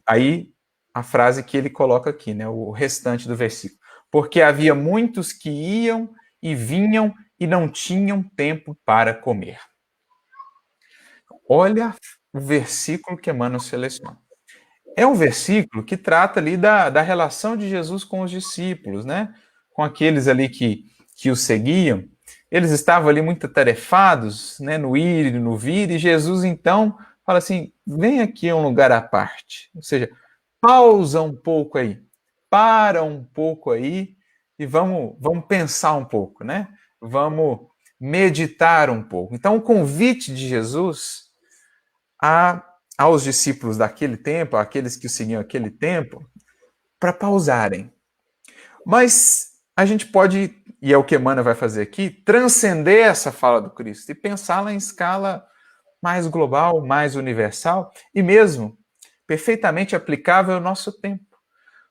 Aí a frase que ele coloca aqui, né? O restante do versículo. Porque havia muitos que iam e vinham e não tinham tempo para comer. Olha o versículo que Emmanuel seleciona. É um versículo que trata ali da relação de Jesus com os discípulos, né? Com aqueles ali que o seguiam. Eles estavam ali muito atarefados, né? No ir e no vir, e Jesus então fala assim: vem aqui a um lugar à parte. Ou seja, pausa um pouco aí, para um pouco aí e vamos pensar um pouco, né? Vamos meditar um pouco. Então, o convite de Jesus aos discípulos daquele tempo, aqueles que o seguiam aquele tempo, para pausarem. Mas a gente pode, e é o que Emmanuel vai fazer aqui, transcender essa fala do Cristo e pensá-la em escala mais global, mais universal e mesmo perfeitamente aplicável ao nosso tempo.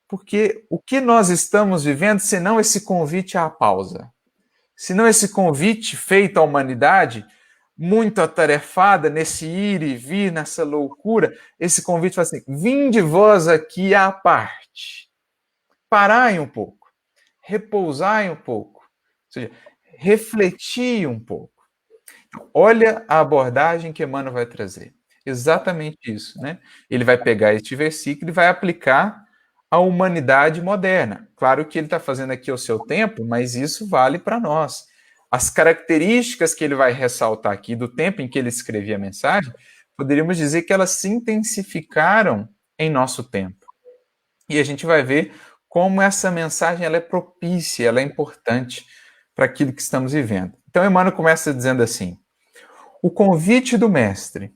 Porque o que nós estamos vivendo, senão esse convite à pausa, senão esse convite feito à humanidade, muito atarefada nesse ir e vir, nessa loucura, esse convite fala assim: vinde vós aqui à parte, parai um pouco, repousai um pouco, ou seja, refletir um pouco. Olha a abordagem que Emmanuel vai trazer. Exatamente isso, né? Ele vai pegar este versículo e vai aplicar à humanidade moderna. Claro que ele está fazendo aqui ao seu tempo, mas isso vale para nós. As características que ele vai ressaltar aqui do tempo em que ele escrevia a mensagem, poderíamos dizer que elas se intensificaram em nosso tempo. E a gente vai ver como essa mensagem ela é propícia, ela é importante para aquilo que estamos vivendo. Então, Emmanuel começa dizendo assim: o convite do Mestre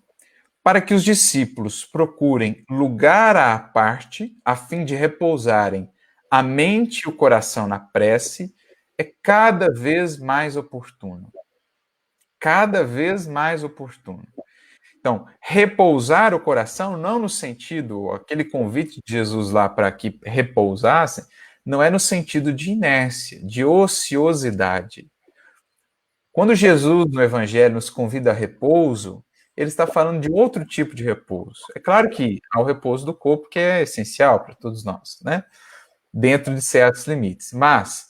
para que os discípulos procurem lugar à parte, a fim de repousarem a mente e o coração na prece, é cada vez mais oportuno. Cada vez mais oportuno. Então, repousar o coração, não no sentido, aquele convite de Jesus lá para que repousassem, não é no sentido de inércia, de ociosidade. Quando Jesus, no Evangelho, nos convida a repouso, ele está falando de outro tipo de repouso. É claro que há o repouso do corpo, que é essencial para todos nós, né? Dentro de certos limites. Mas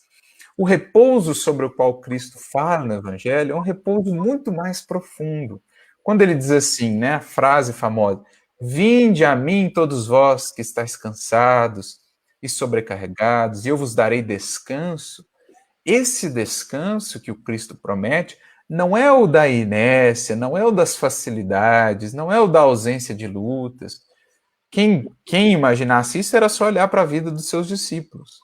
o repouso sobre o qual Cristo fala no Evangelho é um repouso muito mais profundo. Quando ele diz assim, né, a frase famosa: vinde a mim todos vós que estáis cansados e sobrecarregados, e eu vos darei descanso. Esse descanso que o Cristo promete não é o da inércia, não é o das facilidades, não é o da ausência de lutas. Quem imaginasse isso era só olhar para a vida dos seus discípulos.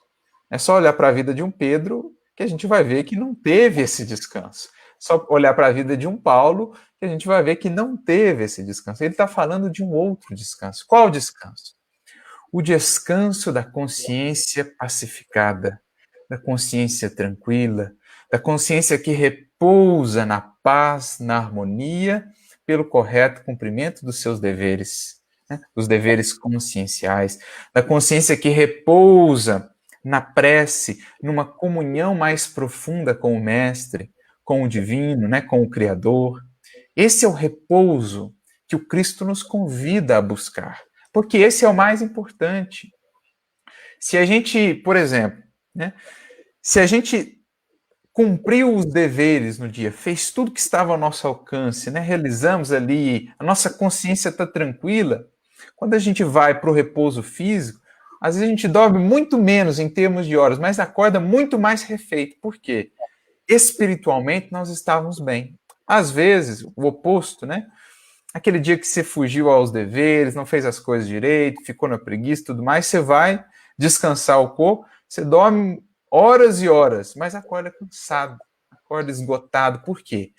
É só olhar para a vida de um Pedro que a gente vai ver que não teve esse descanso. Só olhar para a vida de um Paulo que a gente vai ver que não teve esse descanso. Ele está falando de um outro descanso. Qual descanso? O descanso da consciência pacificada, da consciência tranquila, da consciência que repousa na paz, na harmonia, pelo correto cumprimento dos seus deveres, né? Os deveres conscienciais, da consciência que repousa na prece, numa comunhão mais profunda com o Mestre, com o Divino, né? Com o Criador. Esse é o repouso que o Cristo nos convida a buscar, porque esse é o mais importante. Se a gente, por exemplo, né, se a gente cumpriu os deveres no dia, fez tudo que estava ao nosso alcance, né, realizamos ali, a nossa consciência está tranquila, quando a gente vai para o repouso físico, às vezes a gente dorme muito menos em termos de horas, mas acorda muito mais refeito. Por quê? Espiritualmente nós estávamos bem. Às vezes, o oposto, né? Aquele dia que você fugiu aos deveres, não fez as coisas direito, ficou na preguiça e tudo mais, você vai descansar o corpo, você dorme horas e horas, mas acorda cansado, acorda esgotado. Por quê?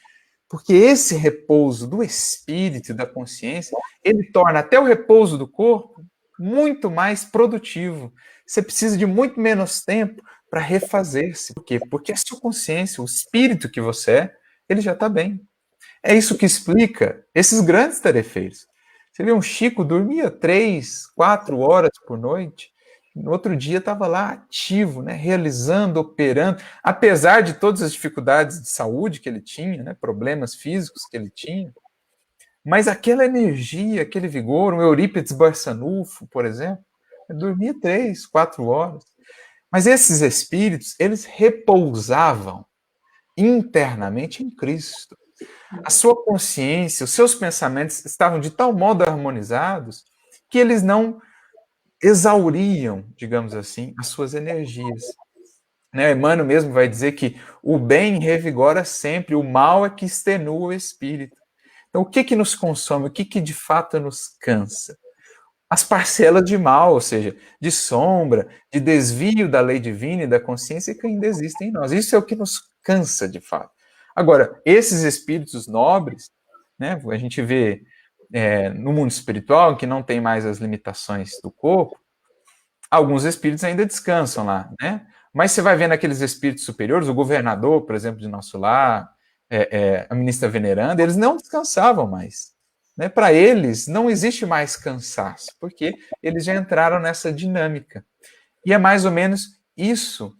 Porque esse repouso do espírito e da consciência, ele torna até o repouso do corpo muito mais produtivo. Você precisa de muito menos tempo para refazer-se. Por quê? Porque a sua consciência, o espírito que você é, ele já está bem. É isso que explica esses grandes tarefeiros. Você vê, um Chico dormia 3, 4 horas por noite, no outro dia estava lá ativo, né, realizando, operando, apesar de todas as dificuldades de saúde que ele tinha, né, problemas físicos que ele tinha, mas aquela energia, aquele vigor, um Eurípides Barçanufo, por exemplo, dormia 3, 4 horas. Mas esses espíritos, eles repousavam internamente em Cristo. A sua consciência, os seus pensamentos estavam de tal modo harmonizados que eles não exauriam, digamos assim, as suas energias. Né? Emmanuel mesmo vai dizer que o bem revigora sempre, o mal é que extenua o espírito. Então, o que nos consome? O que de fato nos cansa? As parcelas de mal, ou seja, de sombra, de desvio da lei divina e da consciência que ainda existem em nós. Isso é o que nos cansa de fato. Agora, esses espíritos nobres, né, a gente vê no mundo espiritual, que não tem mais as limitações do corpo, alguns espíritos ainda descansam lá, né? Mas você vai vendo aqueles espíritos superiores, o governador, por exemplo, de nosso lar, a ministra veneranda, eles não descansavam mais. Né? Para eles, não existe mais cansaço, porque eles já entraram nessa dinâmica. E é mais ou menos isso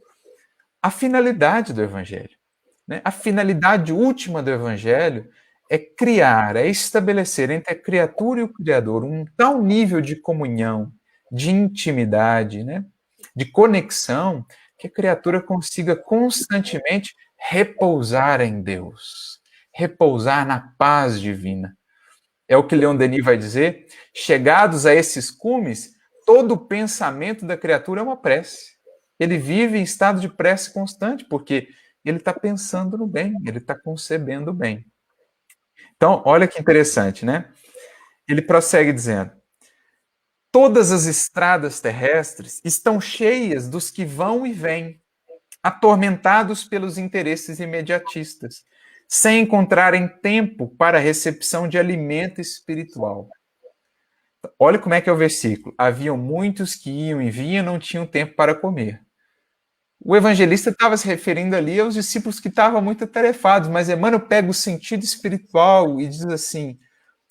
a finalidade do Evangelho. Né? A finalidade última do Evangelho é criar, é estabelecer entre a criatura e o Criador um tal nível de comunhão, de intimidade, né? De conexão, que a criatura consiga constantemente repousar em Deus, repousar na paz divina. É o que Leon Denis vai dizer: chegados a esses cumes, todo o pensamento da criatura é uma prece. Ele vive em estado de prece constante, porque ele está pensando no bem, ele está concebendo o bem. Então, olha que interessante, né? Ele prossegue dizendo: todas as estradas terrestres estão cheias dos que vão e vêm, atormentados pelos interesses imediatistas, sem encontrarem tempo para a recepção de alimento espiritual. Olha como é que é o versículo. Haviam muitos que iam e vinham, não tinham tempo para comer. O evangelista estava se referindo ali aos discípulos que estavam muito atarefados, mas Emmanuel pega o sentido espiritual e diz assim: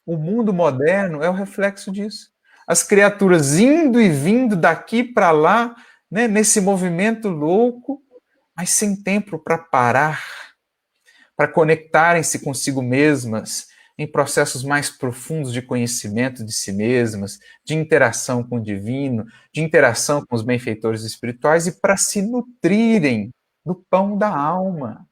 o mundo moderno é o reflexo disso. As criaturas indo e vindo daqui para lá, né, nesse movimento louco, mas sem tempo para parar, para conectarem-se consigo mesmas em processos mais profundos de conhecimento de si mesmas, de interação com o divino, de interação com os benfeitores espirituais e para se nutrirem do pão da alma.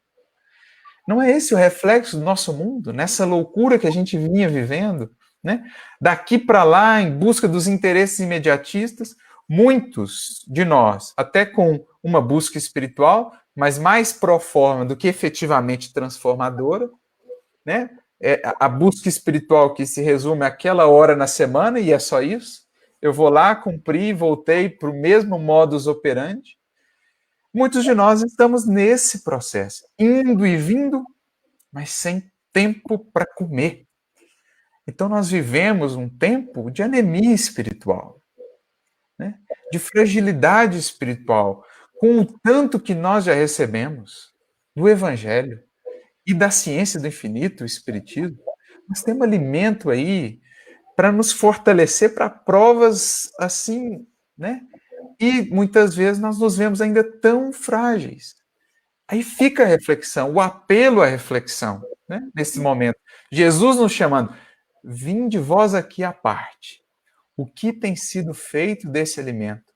Não é esse o reflexo do nosso mundo, nessa loucura que a gente vinha vivendo, né? Daqui para lá, em busca dos interesses imediatistas, muitos de nós, até com uma busca espiritual, mas mais pro forma do que efetivamente transformadora, né? A busca espiritual que se resume àquela hora na semana e é só isso. Eu vou lá, cumpri, voltei para o mesmo modus operandi. Muitos de nós estamos nesse processo, indo e vindo, mas sem tempo para comer. Então nós vivemos um tempo de anemia espiritual, né? De fragilidade espiritual, com o tanto que nós já recebemos do Evangelho e da ciência do infinito, o Espiritismo. Nós temos alimento aí para nos fortalecer para provas assim, né? E muitas vezes nós nos vemos ainda tão frágeis. Aí fica a reflexão, o apelo à reflexão, né? Nesse momento. Jesus nos chamando: vinde vós aqui à parte. O que tem sido feito desse alimento?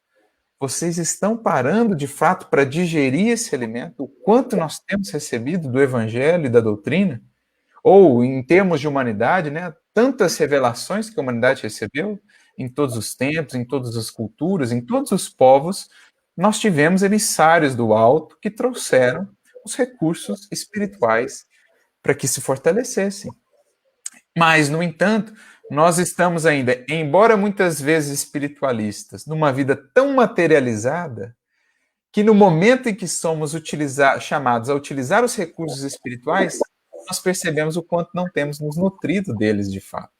Vocês estão parando de fato para digerir esse alimento? O quanto nós temos recebido do Evangelho e da doutrina? Ou, em termos de humanidade, né, tantas revelações que a humanidade recebeu em todos os tempos, em todas as culturas, em todos os povos, nós tivemos emissários do alto que trouxeram os recursos espirituais para que se fortalecessem. Mas, no entanto, nós estamos ainda, embora muitas vezes espiritualistas, numa vida tão materializada, que no momento em que somos chamados a utilizar os recursos espirituais, nós percebemos o quanto não temos nos nutrido deles de fato.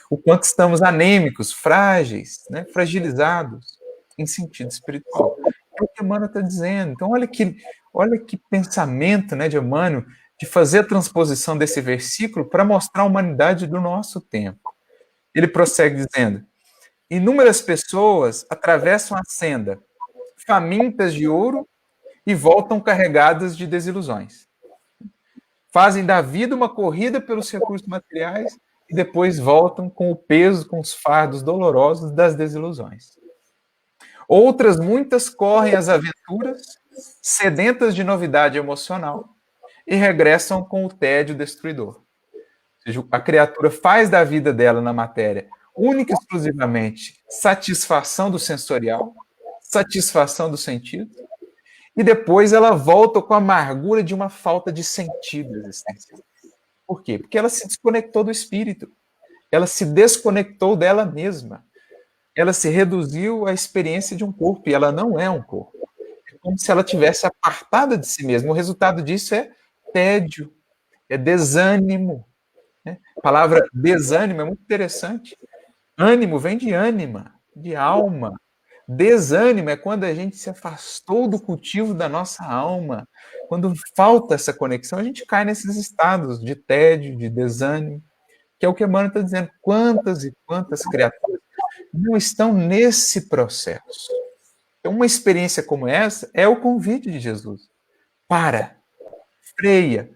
O quanto estamos anêmicos, frágeis, né, fragilizados em sentido espiritual. É o que Emmanuel está dizendo. Então, olha que pensamento, né, de Emmanuel, de fazer a transposição desse versículo para mostrar a humanidade do nosso tempo. Ele prossegue dizendo: inúmeras pessoas atravessam a senda, famintas de ouro, e voltam carregadas de desilusões. Fazem da vida uma corrida pelos recursos materiais e depois voltam com o peso, com os fardos dolorosos das desilusões. Outras, muitas, correm as aventuras, sedentas de novidade emocional, e regressam com o tédio destruidor. Ou seja, a criatura faz da vida dela na matéria única e exclusivamente satisfação do sensorial, satisfação do sentido, e depois ela volta com a amargura de uma falta de sentido existencial. Por quê? Porque ela se desconectou do espírito, ela se desconectou dela mesma, ela se reduziu à experiência de um corpo, e ela não é um corpo. É como se ela tivesse apartada de si mesma. O resultado disso é tédio, é desânimo. Né? A palavra desânimo é muito interessante. Ânimo vem de ânima, de alma, Desânimo é quando a gente se afastou do cultivo da nossa alma. Quando falta essa conexão, a gente cai nesses estados de tédio, de desânimo, que é o que Emmanuel está dizendo. Quantas e quantas criaturas não estão nesse processo? Então, uma experiência como essa é o convite de Jesus. Para, freia,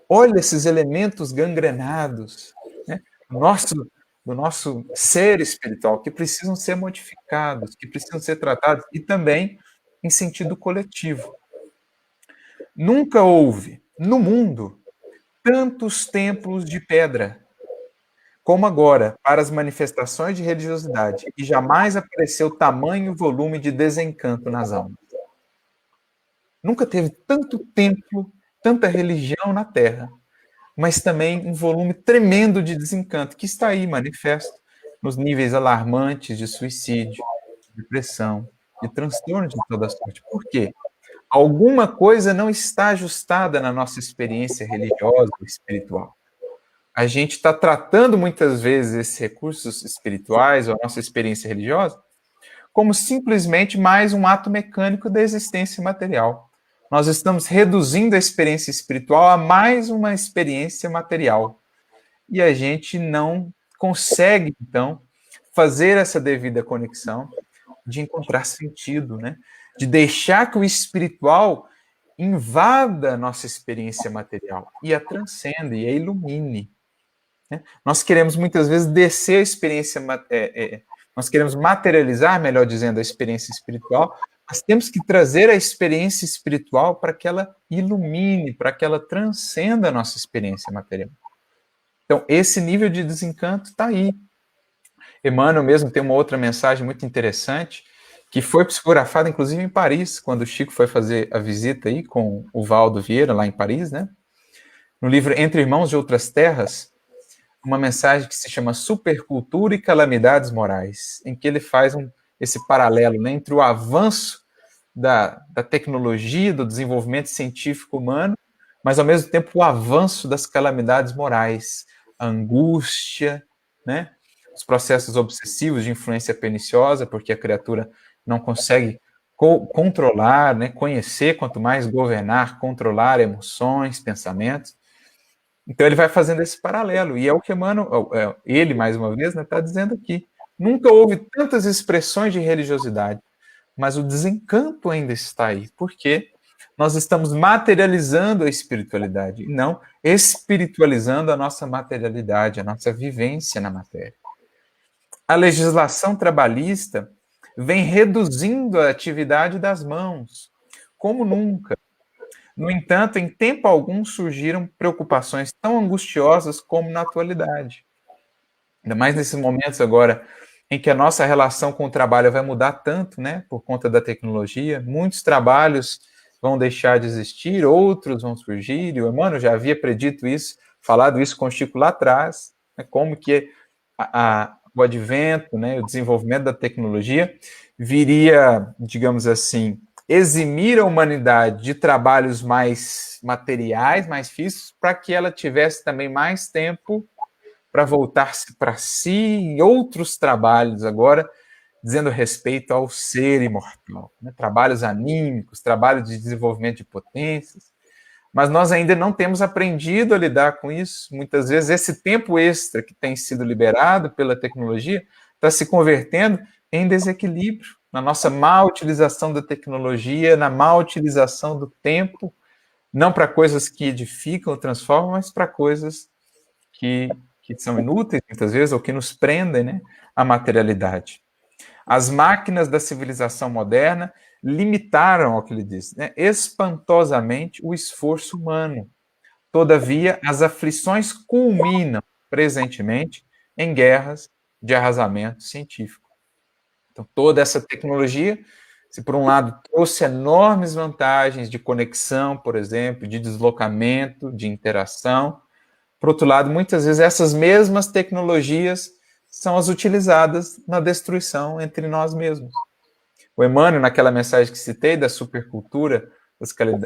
olha esses elementos gangrenados, né, do nosso ser espiritual, que precisam ser modificados, que precisam ser tratados, e também em sentido coletivo. Nunca houve, no mundo, tantos templos de pedra como agora para as manifestações de religiosidade, e jamais apareceu tamanho volume de desencanto nas almas. Nunca teve tanto templo, tanta religião na Terra, mas também um volume tremendo de desencanto, que está aí manifesto nos níveis alarmantes de suicídio, de depressão, de transtorno de toda sorte. Por quê? Alguma coisa não está ajustada na nossa experiência religiosa ou espiritual. A gente está tratando muitas vezes esses recursos espirituais ou a nossa experiência religiosa como simplesmente mais um ato mecânico da existência material. Nós estamos reduzindo a experiência espiritual a mais uma experiência material. E a gente não consegue, então, fazer essa devida conexão de encontrar sentido, né? De deixar que o espiritual invada a nossa experiência material e a transcenda e a ilumine. Né? Nós queremos muitas vezes descer a experiência, nós queremos materializar, melhor dizendo, a experiência espiritual, mas temos que trazer a experiência espiritual para que ela ilumine, para que ela transcenda a nossa experiência material. Então, esse nível de desencanto está aí. Emmanuel mesmo tem uma outra mensagem muito interessante, que foi psicografada, inclusive, em Paris, quando o Chico foi fazer a visita aí com o Valdo Vieira, lá em Paris, né? No livro Entre Irmãos de Outras Terras, uma mensagem que se chama Supercultura e Calamidades Morais, em que ele faz esse paralelo, né, entre o avanço da tecnologia, do desenvolvimento científico humano, mas, ao mesmo tempo, o avanço das calamidades morais, a angústia, né, os processos obsessivos de influência perniciosa, porque a criatura não consegue controlar, né, conhecer, quanto mais governar, controlar emoções, pensamentos. Então ele vai fazendo esse paralelo, e é o que Emmanuel, ele mais uma vez, está dizendo aqui. Nunca houve tantas expressões de religiosidade, mas o desencanto ainda está aí, porque nós estamos materializando a espiritualidade, e não espiritualizando a nossa materialidade, a nossa vivência na matéria. A legislação trabalhista vem reduzindo a atividade das mãos, como nunca. No entanto, em tempo algum surgiram preocupações tão angustiosas como na atualidade. Ainda mais nesses momentos agora em que a nossa relação com o trabalho vai mudar tanto, né, por conta da tecnologia. Muitos trabalhos vão deixar de existir, outros vão surgir. E o Emmanuel já havia predito isso, falado isso com o Chico lá atrás, né, como que o advento, né, o desenvolvimento da tecnologia viria, digamos assim, eximir a humanidade de trabalhos mais materiais, mais físicos, para que ela tivesse também mais tempo para voltar-se para si em outros trabalhos agora, dizendo respeito ao ser imortal, né? Trabalhos anímicos, trabalhos de desenvolvimento de potências, mas nós ainda não temos aprendido a lidar com isso. Muitas vezes esse tempo extra que tem sido liberado pela tecnologia está se convertendo em desequilíbrio, na nossa má utilização da tecnologia, na má utilização do tempo, não para coisas que edificam ou transformam, mas para coisas que são inúteis, muitas vezes, ou que nos prendem, né, à materialidade. As máquinas da civilização moderna limitaram, ao que ele diz, né, espantosamente o esforço humano. Todavia, as aflições culminam, presentemente, em guerras de arrasamento científico. Então, toda essa tecnologia, se por um lado trouxe enormes vantagens de conexão, por exemplo, de deslocamento, de interação, por outro lado, muitas vezes essas mesmas tecnologias são as utilizadas na destruição entre nós mesmos. O Emmanuel, naquela mensagem que citei da supercultura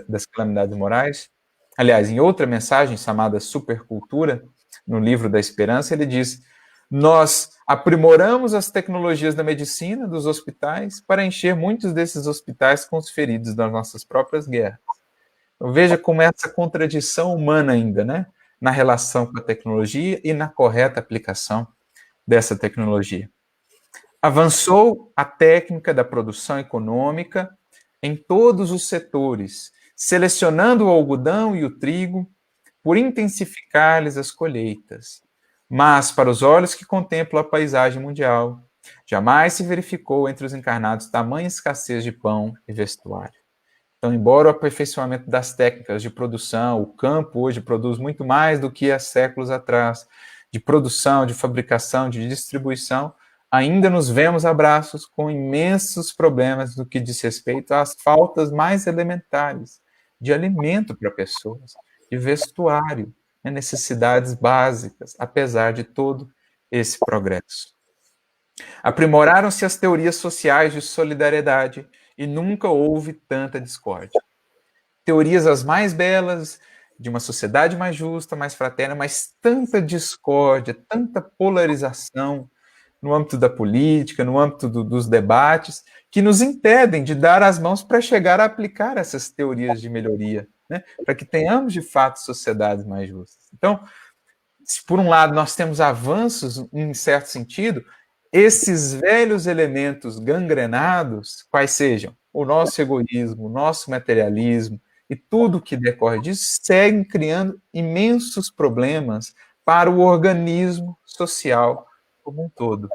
das calamidades morais, aliás, em outra mensagem chamada Supercultura, no livro da Esperança, ele diz: Nós aprimoramos as tecnologias da medicina, dos hospitais, para encher muitos desses hospitais com os feridos das nossas próprias guerras. Então, veja como é essa contradição humana ainda, né? Na relação com a tecnologia e na correta aplicação dessa tecnologia. Avançou a técnica da produção econômica em todos os setores, selecionando o algodão e o trigo por intensificar-lhes as colheitas. Mas, para os olhos que contemplam a paisagem mundial, jamais se verificou entre os encarnados tamanha escassez de pão e vestuário. Então, embora o aperfeiçoamento das técnicas de produção, o campo hoje produz muito mais do que há séculos atrás, de produção, de fabricação, de distribuição, ainda nos vemos a braços com imensos problemas no que diz respeito às faltas mais elementares de alimento para pessoas, de vestuário, necessidades básicas, apesar de todo esse progresso. Aprimoraram-se as teorias sociais de solidariedade e nunca houve tanta discórdia. Teorias as mais belas, de uma sociedade mais justa, mais fraterna, mas tanta discórdia, tanta polarização no âmbito da política, no âmbito dos debates, que nos impedem de dar as mãos para chegar a aplicar essas teorias de melhoria, né? Para que tenhamos, de fato, sociedades mais justas. Então, se por um lado nós temos avanços, em certo sentido, esses velhos elementos gangrenados, quais sejam o nosso egoísmo, o nosso materialismo e tudo que decorre disso, seguem criando imensos problemas para o organismo social como um todo.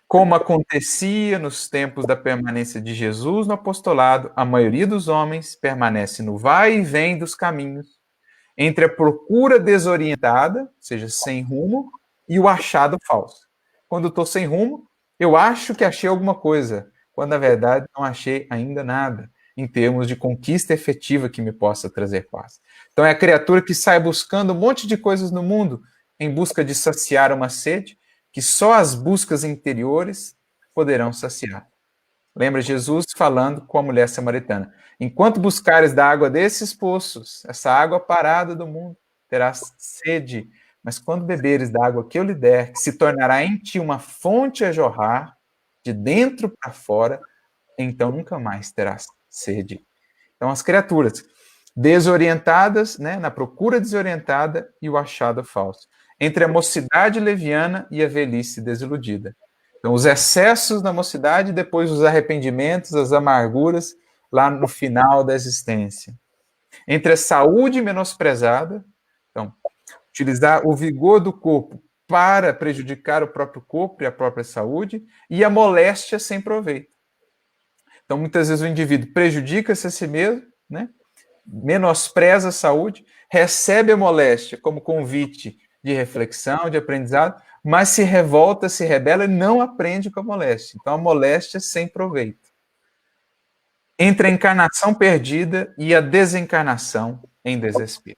Como acontecia nos tempos da permanência de Jesus no apostolado, a maioria dos homens permanece no vai e vem dos caminhos, entre a procura desorientada, ou seja, sem rumo, e o achado falso. Quando eu estou sem rumo, eu acho que achei alguma coisa, quando na verdade não achei ainda nada, em termos de conquista efetiva que me possa trazer paz. Então é a criatura que sai buscando um monte de coisas no mundo, em busca de saciar uma sede, que só as buscas interiores poderão saciar. Lembra Jesus falando com a mulher samaritana: enquanto buscares da água desses poços, essa água parada do mundo, terás sede, mas quando beberes da água que eu lhe der, que se tornará em ti uma fonte a jorrar, de dentro para fora, então nunca mais terás sede. Então as criaturas desorientadas, né, na procura desorientada e o achado falso, entre a mocidade leviana e a velhice desiludida. Então, os excessos da mocidade, depois os arrependimentos, as amarguras, lá no final da existência. Entre a saúde menosprezada, então, utilizar o vigor do corpo para prejudicar o próprio corpo e a própria saúde, e a moléstia sem proveito. Então, muitas vezes o indivíduo prejudica-se a si mesmo, né? Menospreza a saúde, recebe a moléstia como convite de reflexão, de aprendizado, mas se revolta, se rebela e não aprende com a moléstia. Então, a moléstia sem proveito. Entre a encarnação perdida e a desencarnação em desespero.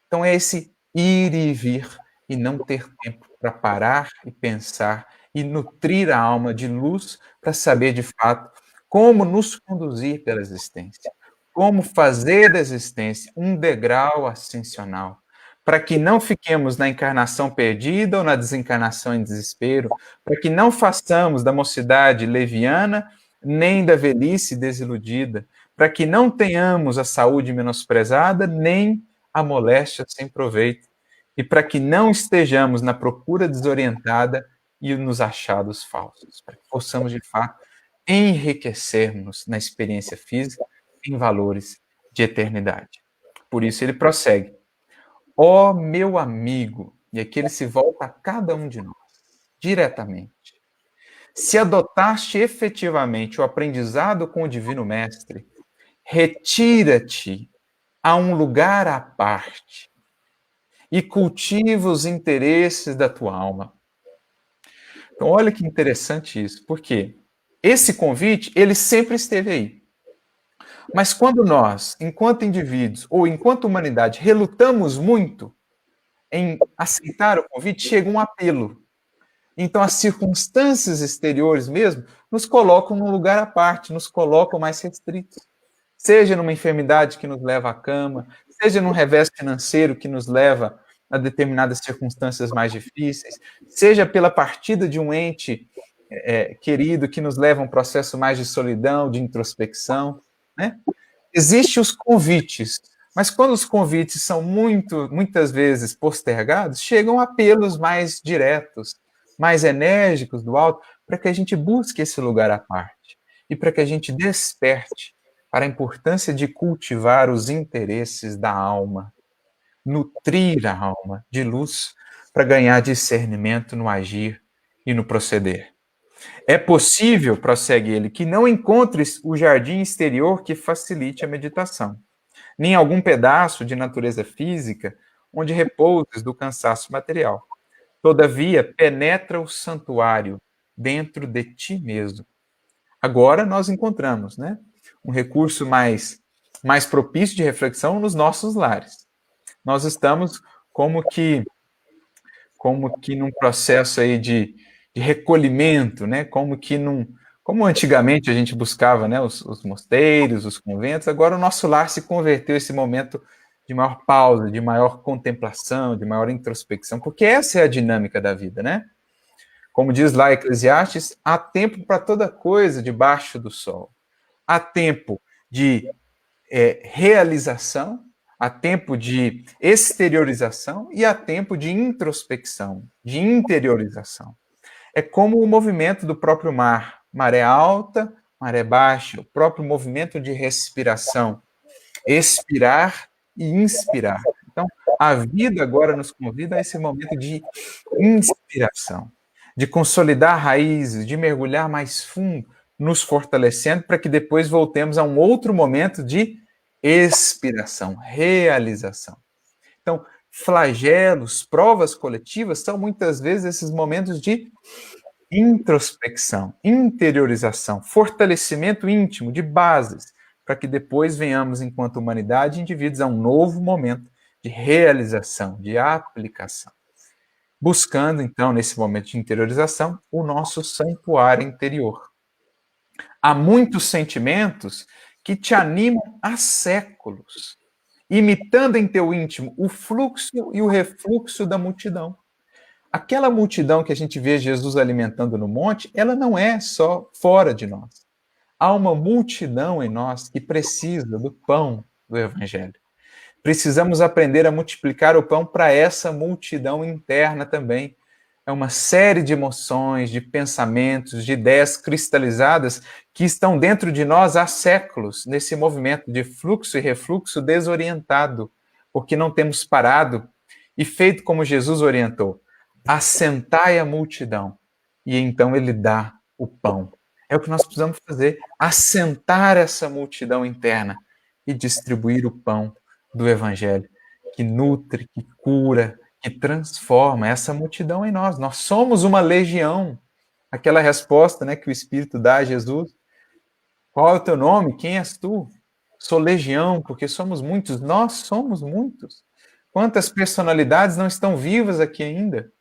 Então, é esse ir e vir e não ter tempo para parar e pensar e nutrir a alma de luz para saber, de fato, como nos conduzir pela existência. Como fazer da existência um degrau ascensional, para que não fiquemos na encarnação perdida ou na desencarnação em desespero, para que não façamos da mocidade leviana, nem da velhice desiludida, para que não tenhamos a saúde menosprezada, nem a moléstia sem proveito, e para que não estejamos na procura desorientada e nos achados falsos, para que possamos, de fato, enriquecermos na experiência física em valores de eternidade. Por isso ele prossegue: ó meu amigo, e aqui ele se volta a cada um de nós, diretamente. Se adotaste efetivamente o aprendizado com o Divino Mestre, retira-te a um lugar à parte e cultiva os interesses da tua alma. Então, olha que interessante isso, porque esse convite, ele sempre esteve aí. Mas quando nós, enquanto indivíduos ou enquanto humanidade, relutamos muito em aceitar o convite, chega um apelo. Então, as circunstâncias exteriores mesmo nos colocam num lugar à parte, nos colocam mais restritos. Seja numa enfermidade que nos leva à cama, seja num revés financeiro que nos leva a determinadas circunstâncias mais difíceis, seja pela partida de um ente querido que nos leva a um processo mais de solidão, de introspecção, né? Existem os convites, mas quando os convites são muitas vezes postergados, chegam apelos mais diretos, mais enérgicos do alto, para que a gente busque esse lugar à parte e para que a gente desperte para a importância de cultivar os interesses da alma, nutrir a alma de luz para ganhar discernimento no agir e no proceder. É possível, prossegue ele, que não encontres o jardim exterior que facilite a meditação, nem algum pedaço de natureza física onde repouses do cansaço material. Todavia, penetra o santuário dentro de ti mesmo. Agora nós encontramos, né, um recurso mais propício de reflexão nos nossos lares. Nós estamos como que num processo aí de recolhimento, né? Como antigamente a gente buscava, né, os mosteiros, os conventos, agora o nosso lar se converteu esse momento de maior pausa, de maior contemplação, de maior introspecção, porque essa é a dinâmica da vida, né? Como diz lá Eclesiastes, há tempo para toda coisa debaixo do sol. Há tempo de realização, há tempo de exteriorização e há tempo de introspecção, de interiorização. É como o movimento do próprio mar, maré alta, maré baixa, o próprio movimento de respiração, expirar e inspirar. Então, a vida agora nos convida a esse momento de inspiração, de consolidar raízes, de mergulhar mais fundo, nos fortalecendo para que depois voltemos a um outro momento de expiração, realização. Então, flagelos, provas coletivas são muitas vezes esses momentos de introspecção, interiorização, fortalecimento íntimo de bases, para que depois venhamos, enquanto humanidade e indivíduos, a um novo momento de realização, de aplicação. Buscando, então, nesse momento de interiorização, o nosso santuário interior. Há muitos sentimentos que te animam há séculos, imitando em teu íntimo o fluxo e o refluxo da multidão. Aquela multidão que a gente vê Jesus alimentando no monte, ela não é só fora de nós. Há uma multidão em nós que precisa do pão do Evangelho. Precisamos aprender a multiplicar o pão para essa multidão interna também. É uma série de emoções, de pensamentos, de ideias cristalizadas que estão dentro de nós há séculos, nesse movimento de fluxo e refluxo desorientado, porque não temos parado e feito como Jesus orientou: assentai a multidão, e então ele dá o pão. É o que nós precisamos fazer, assentar essa multidão interna e distribuir o pão do Evangelho, que nutre, que cura, que transforma essa multidão em nós. Nós somos uma legião. Aquela resposta, né, que o Espírito dá a Jesus: qual é o teu nome? Quem és tu? Sou legião, porque somos muitos. Nós somos muitos. Quantas personalidades não estão vivas aqui ainda?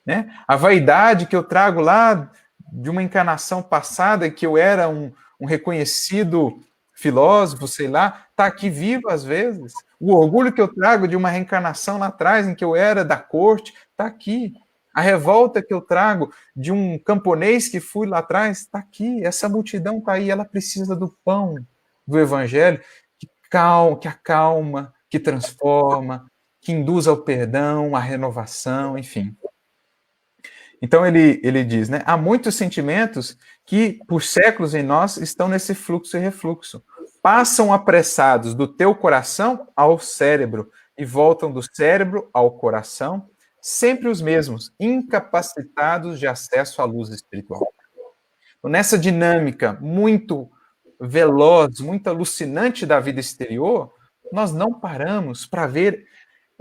Né? A vaidade que eu trago lá de uma encarnação passada, que eu era um reconhecido filósofo, sei lá, está aqui vivo às vezes. O orgulho que eu trago de uma reencarnação lá atrás, em que eu era da corte, está aqui. A revolta que eu trago de um camponês que fui lá atrás, está aqui. Essa multidão está aí, ela precisa do pão do Evangelho, que acalma, que transforma, que induz ao perdão, à renovação, enfim. Então ele diz, né, há muitos sentimentos que por séculos em nós estão nesse fluxo e refluxo. Passam apressados do teu coração ao cérebro e voltam do cérebro ao coração, sempre os mesmos, incapacitados de acesso à luz espiritual. Então, nessa dinâmica muito veloz, muito alucinante da vida exterior, nós não paramos para ver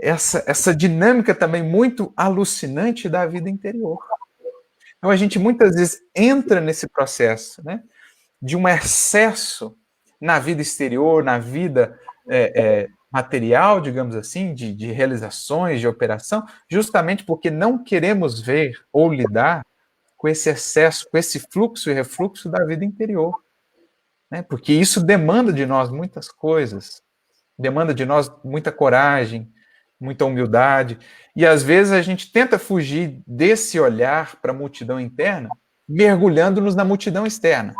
essa dinâmica também muito alucinante da vida interior. Então, a gente muitas vezes entra nesse processo, né, de um excesso na vida exterior, na vida material, digamos assim, de realizações, de operação, justamente porque não queremos ver ou lidar com esse excesso, com esse fluxo e refluxo da vida interior. Né? Porque isso demanda de nós muitas coisas, demanda de nós muita coragem, muita humildade, e às vezes a gente tenta fugir desse olhar para a multidão interna, mergulhando-nos na multidão externa,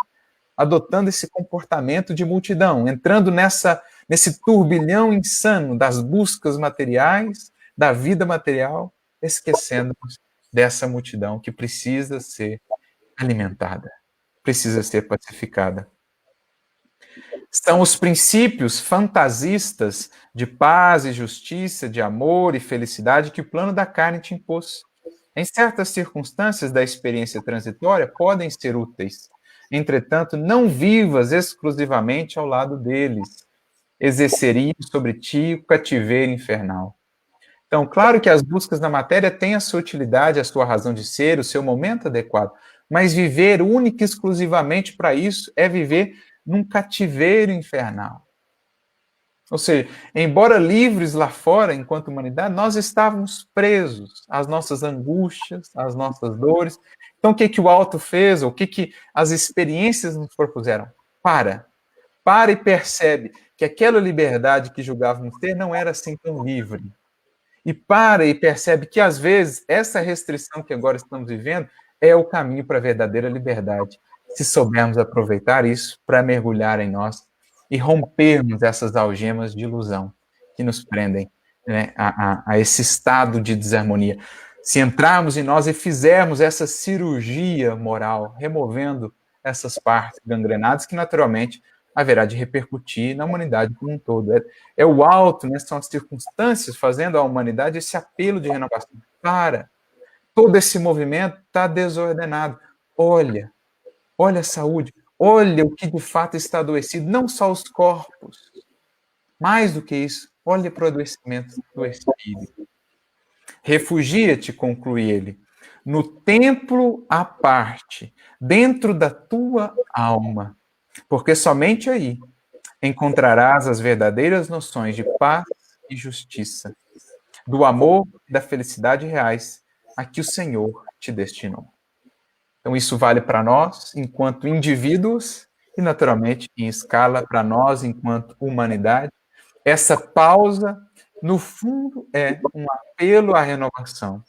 adotando esse comportamento de multidão, entrando nesse turbilhão insano das buscas materiais, da vida material, esquecendo-nos dessa multidão que precisa ser alimentada, precisa ser pacificada. São os princípios fantasistas de paz e justiça, de amor e felicidade que o plano da carne te impôs. Em certas circunstâncias da experiência transitória, podem ser úteis. Entretanto, não vivas exclusivamente ao lado deles. Exerceriam sobre ti o cativeiro infernal. Então, claro que as buscas na matéria têm a sua utilidade, a sua razão de ser, o seu momento adequado, mas viver única e exclusivamente para isso é viver num cativeiro infernal. Ou seja, embora livres lá fora, enquanto humanidade, nós estávamos presos às nossas angústias, às nossas dores. Então, o que o alto fez, ou o que as experiências nos propuseram? Para e percebe que aquela liberdade que julgávamos ter não era assim tão livre. E para e percebe que, às vezes, essa restrição que agora estamos vivendo é o caminho para a verdadeira liberdade, se soubermos aproveitar isso para mergulhar em nós e rompermos essas algemas de ilusão que nos prendem, né, a esse estado de desarmonia. Se entrarmos em nós e fizermos essa cirurgia moral, removendo essas partes gangrenadas que, naturalmente, haverá de repercutir na humanidade como um todo. É o alto, né, são as circunstâncias fazendo à humanidade esse apelo de renovação. Para, todo esse movimento está desordenado. Olha a saúde, olha o que de fato está adoecido, não só os corpos, mais do que isso, olha para o adoecimento do espírito. Refugia-te, conclui ele, no templo à parte, dentro da tua alma, porque somente aí encontrarás as verdadeiras noções de paz e justiça, do amor e da felicidade reais a que o Senhor te destinou. Então, isso vale para nós, enquanto indivíduos, e, naturalmente, em escala para nós, enquanto humanidade. Essa pausa, no fundo, é um apelo à renovação.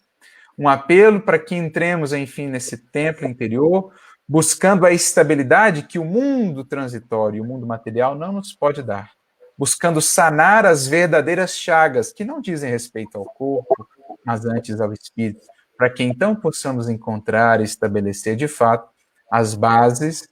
Um apelo para que entremos, enfim, nesse templo interior, buscando a estabilidade que o mundo transitório, o mundo material, não nos pode dar. Buscando sanar as verdadeiras chagas, que não dizem respeito ao corpo, mas antes ao espírito, para que então possamos encontrar e estabelecer, de fato, as bases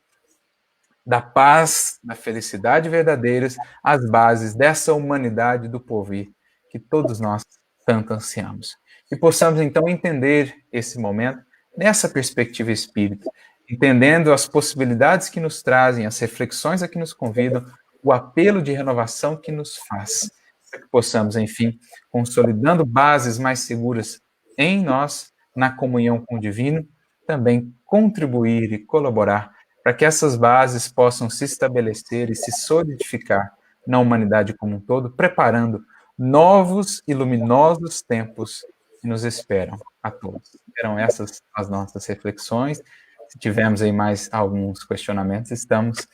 da paz, da felicidade verdadeiras, as bases dessa humanidade do porvir que todos nós tanto ansiamos. E possamos, então, entender esse momento nessa perspectiva espírita, entendendo as possibilidades que nos trazem, as reflexões a que nos convidam, o apelo de renovação que nos faz, para que possamos, enfim, consolidando bases mais seguras em nós, na comunhão com o divino, também contribuir e colaborar para que essas bases possam se estabelecer e se solidificar na humanidade como um todo, preparando novos e luminosos tempos que nos esperam a todos. Eram essas as nossas reflexões. Se tivermos aí mais alguns questionamentos, estamos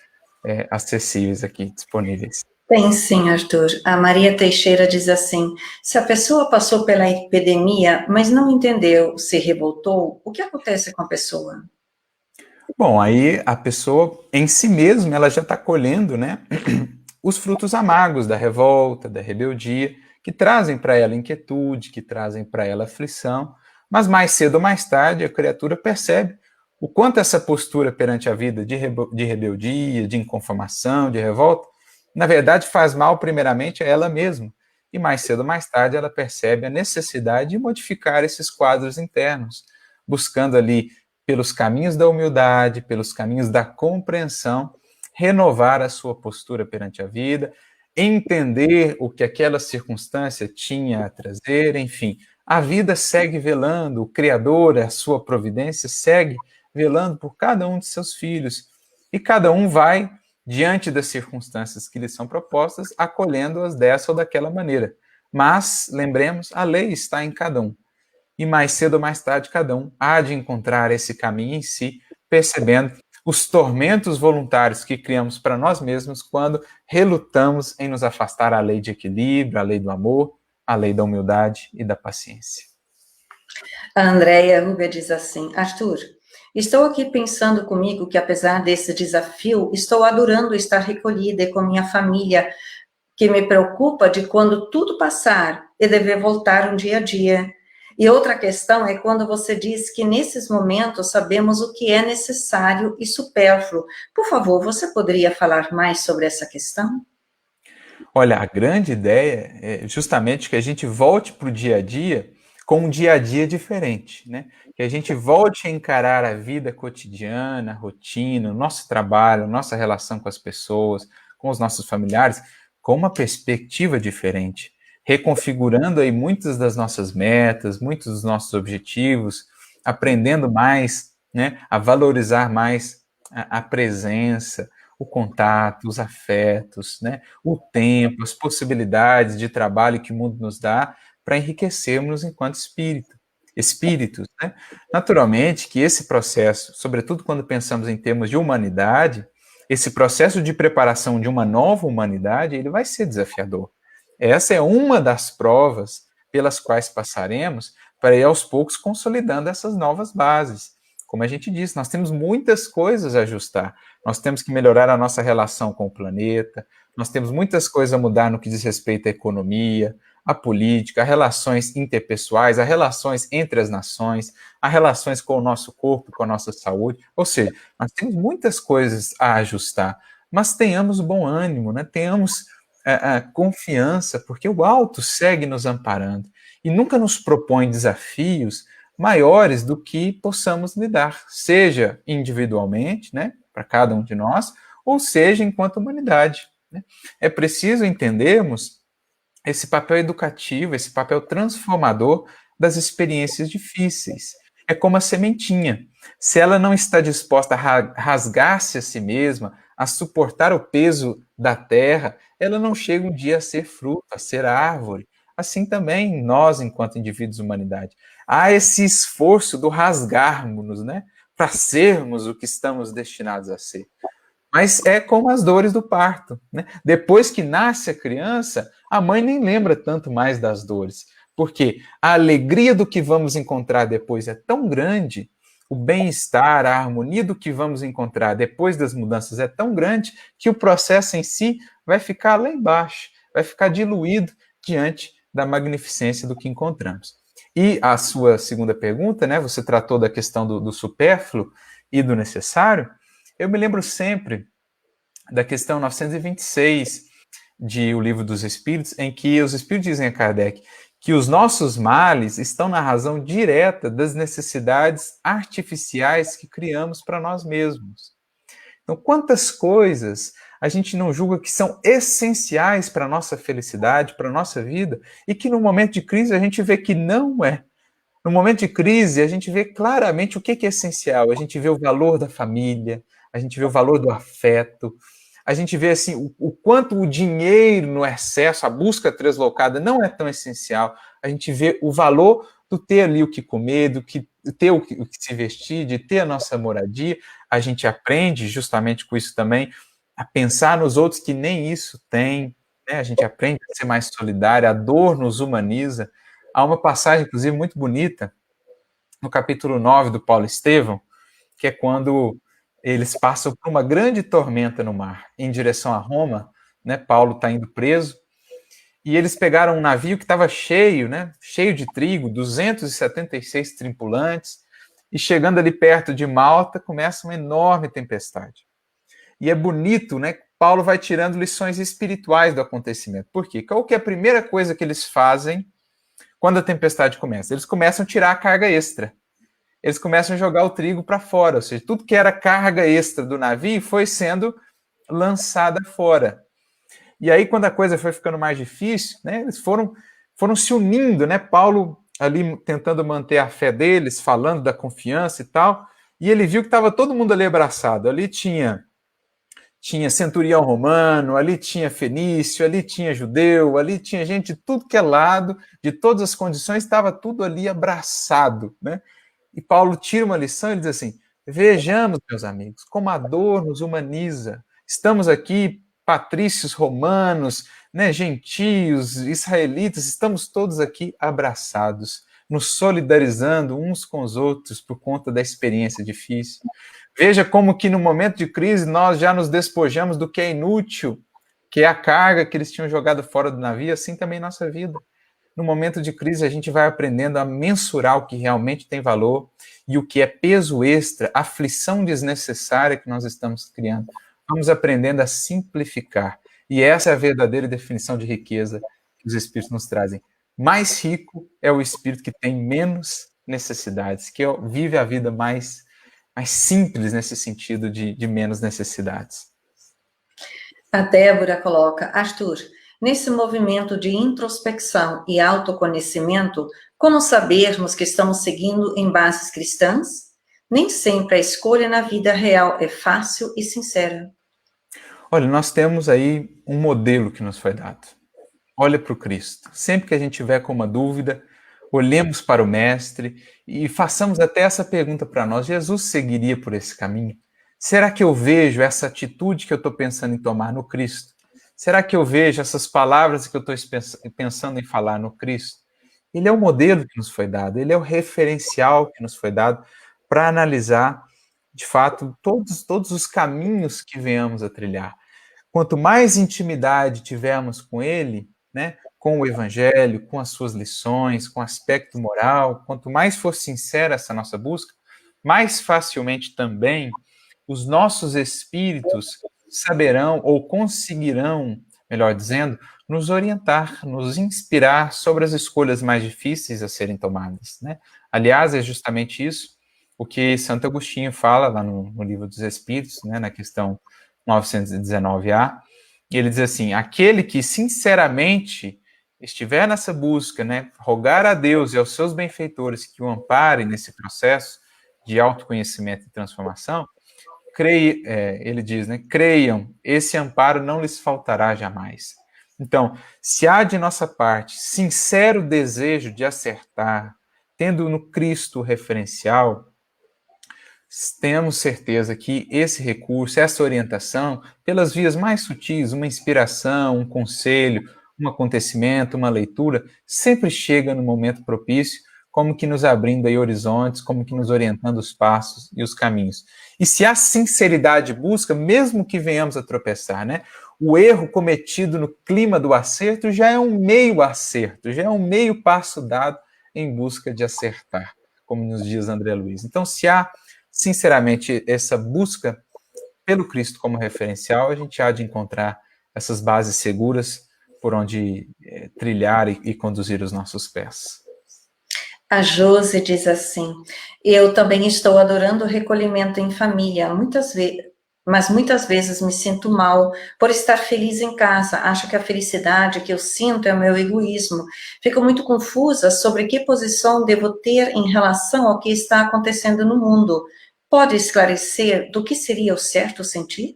acessíveis aqui, disponíveis. Tem sim, Arthur. A Maria Teixeira diz assim: se a pessoa passou pela epidemia, mas não entendeu, se revoltou, o que acontece com a pessoa? Bom, aí a pessoa em si mesma, ela já está colhendo, né, os frutos amargos da revolta, da rebeldia, que trazem para ela inquietude, que trazem para ela aflição, mas mais cedo ou mais tarde a criatura percebe o quanto essa postura perante a vida de rebeldia, de inconformação, de revolta, na verdade faz mal primeiramente a ela mesma, e mais cedo ou mais tarde ela percebe a necessidade de modificar esses quadros internos, buscando ali, pelos caminhos da humildade, pelos caminhos da compreensão, renovar a sua postura perante a vida, entender o que aquela circunstância tinha a trazer, enfim. A vida segue velando, o Criador, a sua providência, segue velando por cada um de seus filhos. E cada um vai, diante das circunstâncias que lhe são propostas, acolhendo-as dessa ou daquela maneira. Mas, lembremos, a lei está em cada um. E mais cedo ou mais tarde, cada um há de encontrar esse caminho em si, percebendo os tormentos voluntários que criamos para nós mesmos quando relutamos em nos afastar da lei de equilíbrio, a lei do amor, a lei da humildade e da paciência. A Andrea Rubia diz assim: Arthur, estou aqui pensando comigo que, apesar desse desafio, estou adorando estar recolhida e com minha família, que me preocupa de quando tudo passar e dever voltar um dia a dia. E outra questão é quando você diz que nesses momentos sabemos o que é necessário e supérfluo. Por favor, você poderia falar mais sobre essa questão? Olha, a grande ideia é justamente que a gente volte para o dia a dia com um dia a dia diferente, né? Que a gente volte a encarar a vida cotidiana, a rotina, o nosso trabalho, nossa relação com as pessoas, com os nossos familiares, com uma perspectiva diferente, reconfigurando aí muitas das nossas metas, muitos dos nossos objetivos, aprendendo mais, né, a valorizar mais a presença, o contato, os afetos, né, o tempo, as possibilidades de trabalho que o mundo nos dá para enriquecermos enquanto espíritos, né? Naturalmente que esse processo, sobretudo quando pensamos em termos de humanidade, esse processo de preparação de uma nova humanidade, ele vai ser desafiador. Essa é uma das provas pelas quais passaremos para ir aos poucos consolidando essas novas bases. Como a gente disse, nós temos muitas coisas a ajustar. Nós temos que melhorar a nossa relação com o planeta, nós temos muitas coisas a mudar no que diz respeito à economia, à política, a relações interpessoais, a relações entre as nações, a relações com o nosso corpo, com a nossa saúde. Ou seja, nós temos muitas coisas a ajustar, mas tenhamos bom ânimo, né? Tenhamos confiança, porque o alto segue nos amparando e nunca nos propõe desafios maiores do que possamos lidar, seja individualmente, né, para cada um de nós, ou seja enquanto humanidade. Né? É preciso entendermos esse papel educativo, esse papel transformador das experiências difíceis. É como a sementinha. Se ela não está disposta a rasgar-se a si mesma, a suportar o peso da terra, ela não chega um dia a ser fruto, a ser árvore. Assim também nós, enquanto indivíduos de humanidade. Há esse esforço do rasgarmos-nos, né? Para sermos o que estamos destinados a ser. Mas é como as dores do parto, né? Depois que nasce a criança, a mãe nem lembra tanto mais das dores, porque a alegria do que vamos encontrar depois é tão grande, o bem-estar, a harmonia do que vamos encontrar depois das mudanças é tão grande, que o processo em si vai ficar lá embaixo, vai ficar diluído diante da magnificência do que encontramos. E a sua segunda pergunta, né? Você tratou da questão do supérfluo e do necessário. Eu me lembro sempre da questão 926 de O Livro dos Espíritos, em que os Espíritos dizem a Kardec que os nossos males estão na razão direta das necessidades artificiais que criamos para nós mesmos. Então, quantas coisas a gente não julga que são essenciais para a nossa felicidade, para a nossa vida, e que no momento de crise a gente vê que não é. No momento de crise, a gente vê claramente o que é essencial. A gente vê o valor da família, a gente vê o valor do afeto, a gente vê assim o quanto o dinheiro no excesso, a busca translocada não é tão essencial. A gente vê o valor do ter ali o que comer, do que ter o que se vestir, de ter a nossa moradia. A gente aprende justamente com isso também a pensar nos outros que nem isso têm, né? A gente aprende a ser mais solidário, a dor nos humaniza. Há uma passagem, inclusive, muito bonita, no capítulo 9 do Paulo Estevão, que é quando eles passam por uma grande tormenta no mar, em direção a Roma, né? Paulo está indo preso, e eles pegaram um navio que estava cheio, né? Cheio de trigo, 276 tripulantes, e chegando ali perto de Malta, começa uma enorme tempestade. E é bonito, né? Paulo vai tirando lições espirituais do acontecimento. Por quê? Qual que é a primeira coisa que eles fazem quando a tempestade começa? Eles começam a tirar a carga extra. Eles começam a jogar o trigo para fora, ou seja, tudo que era carga extra do navio foi sendo lançada fora. E aí, quando a coisa foi ficando mais difícil, né, eles foram se unindo, né? Paulo ali tentando manter a fé deles, falando da confiança e tal, e ele viu que estava todo mundo ali abraçado. Ali tinha centurião romano, ali tinha fenício, ali tinha judeu, ali tinha gente de tudo que é lado, de todas as condições, estava tudo ali abraçado, né? E Paulo tira uma lição e diz assim: vejamos, meus amigos, como a dor nos humaniza. Estamos aqui patrícios romanos, né, gentios, israelitas, estamos todos aqui abraçados, nos solidarizando uns com os outros por conta da experiência difícil. Veja como que no momento de crise nós já nos despojamos do que é inútil, que é a carga que eles tinham jogado fora do navio, assim também nossa vida. No momento de crise a gente vai aprendendo a mensurar o que realmente tem valor e o que é peso extra, aflição desnecessária que nós estamos criando. Vamos aprendendo a simplificar. E essa é a verdadeira definição de riqueza que os Espíritos nos trazem. Mais rico é o Espírito que tem menos necessidades, que vive a vida mais simples nesse sentido de menos necessidades. A Débora coloca, Arthur, nesse movimento de introspecção e autoconhecimento, como sabermos que estamos seguindo em bases cristãs? Nem sempre a escolha na vida real é fácil e sincera. Olha, nós temos aí um modelo que nos foi dado. Olha para o Cristo. Sempre que a gente tiver com uma dúvida, olhemos para o Mestre e façamos até essa pergunta para nós. Jesus seguiria por esse caminho? Será que eu vejo essa atitude que eu estou pensando em tomar no Cristo? Será que eu vejo essas palavras que eu estou pensando em falar no Cristo? Ele é o modelo que nos foi dado, ele é o referencial que nos foi dado para analisar, de fato, todos os caminhos que venhamos a trilhar. Quanto mais intimidade tivermos com ele, né, com o Evangelho, com as suas lições, com o aspecto moral, quanto mais for sincera essa nossa busca, mais facilmente também os nossos espíritos saberão ou conseguirão, melhor dizendo, nos orientar, nos inspirar sobre as escolhas mais difíceis a serem tomadas, né? Aliás, é justamente isso o que Santo Agostinho fala lá no Livro dos Espíritos, né, na questão 919A, e ele diz assim, aquele que sinceramente estiver nessa busca, né, rogar a Deus e aos seus benfeitores que o amparem nesse processo de autoconhecimento e transformação, ele diz, né, creiam, esse amparo não lhes faltará jamais. Então, se há de nossa parte sincero desejo de acertar, tendo no Cristo o referencial, temos certeza que esse recurso, essa orientação, pelas vias mais sutis, uma inspiração, um conselho, um acontecimento, uma leitura, sempre chega no momento propício, como que nos abrindo aí horizontes, como que nos orientando os passos e os caminhos. E se há sinceridade de busca, mesmo que venhamos a tropeçar, né? O erro cometido no clima do acerto já é um meio acerto, já é um meio passo dado em busca de acertar, como nos diz André Luiz. Então, se há sinceramente essa busca pelo Cristo como referencial, a gente há de encontrar essas bases seguras por onde trilhar e conduzir os nossos pés. A Josi diz assim, eu também estou adorando o recolhimento em família, mas muitas vezes me sinto mal por estar feliz em casa. Acho que a felicidade que eu sinto é o meu egoísmo. Fico muito confusa sobre que posição devo ter em relação ao que está acontecendo no mundo. Pode esclarecer do que seria o certo sentir?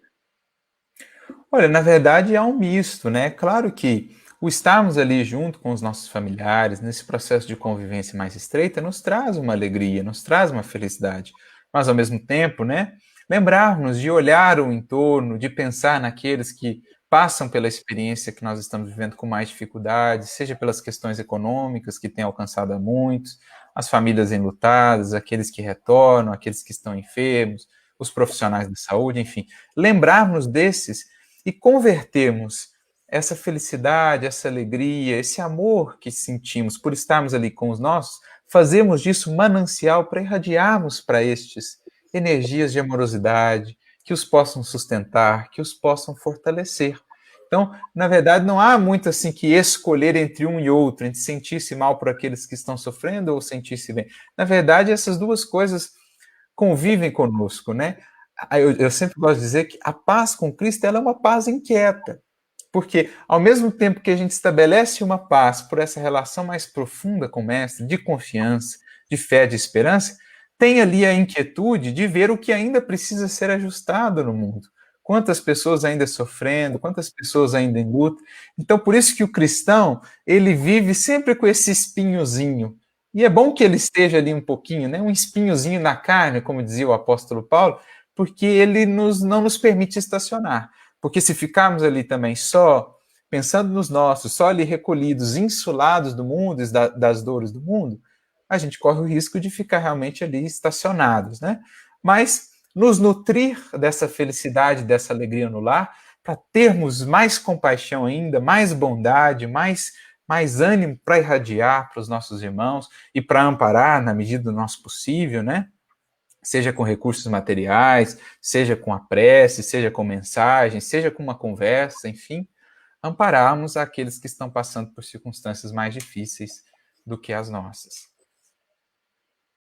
Olha, na verdade é um misto, né? Claro que o estarmos ali junto com os nossos familiares, nesse processo de convivência mais estreita, nos traz uma alegria, nos traz uma felicidade. Mas, ao mesmo tempo, né, lembrarmos de olhar o entorno, de pensar naqueles que passam pela experiência que nós estamos vivendo com mais dificuldade, seja pelas questões econômicas que têm alcançado a muitos, as famílias enlutadas, aqueles que retornam, aqueles que estão enfermos, os profissionais da saúde, enfim. Lembrarmos desses e convertermos essa felicidade, essa alegria, esse amor que sentimos por estarmos ali com os nossos, fazemos disso manancial para irradiarmos para estes energias de amorosidade, que os possam sustentar, que os possam fortalecer. Então, na verdade, não há muito assim que escolher entre um e outro, entre sentir-se mal por aqueles que estão sofrendo ou sentir-se bem. Na verdade, essas duas coisas convivem conosco, né? Eu sempre gosto de dizer que a paz com Cristo ela é uma paz inquieta. Porque, ao mesmo tempo que a gente estabelece uma paz por essa relação mais profunda com o Mestre, de confiança, de fé, de esperança, tem ali a inquietude de ver o que ainda precisa ser ajustado no mundo. Quantas pessoas ainda sofrendo, quantas pessoas ainda em luta. Então, por isso que o cristão, ele vive sempre com esse espinhozinho. E é bom que ele esteja ali um pouquinho, né? Um espinhozinho na carne, como dizia o apóstolo Paulo, porque ele não nos permite estacionar. Porque se ficarmos ali também só pensando nos nossos, só ali recolhidos, insulados do mundo, das dores do mundo, a gente corre o risco de ficar realmente ali estacionados, né? Mas nos nutrir dessa felicidade, dessa alegria no lar, para termos mais compaixão ainda, mais bondade, mais ânimo para irradiar para os nossos irmãos e para amparar na medida do nosso possível, né? Seja com recursos materiais, seja com a prece, seja com mensagem, seja com uma conversa, enfim, ampararmos aqueles que estão passando por circunstâncias mais difíceis do que as nossas.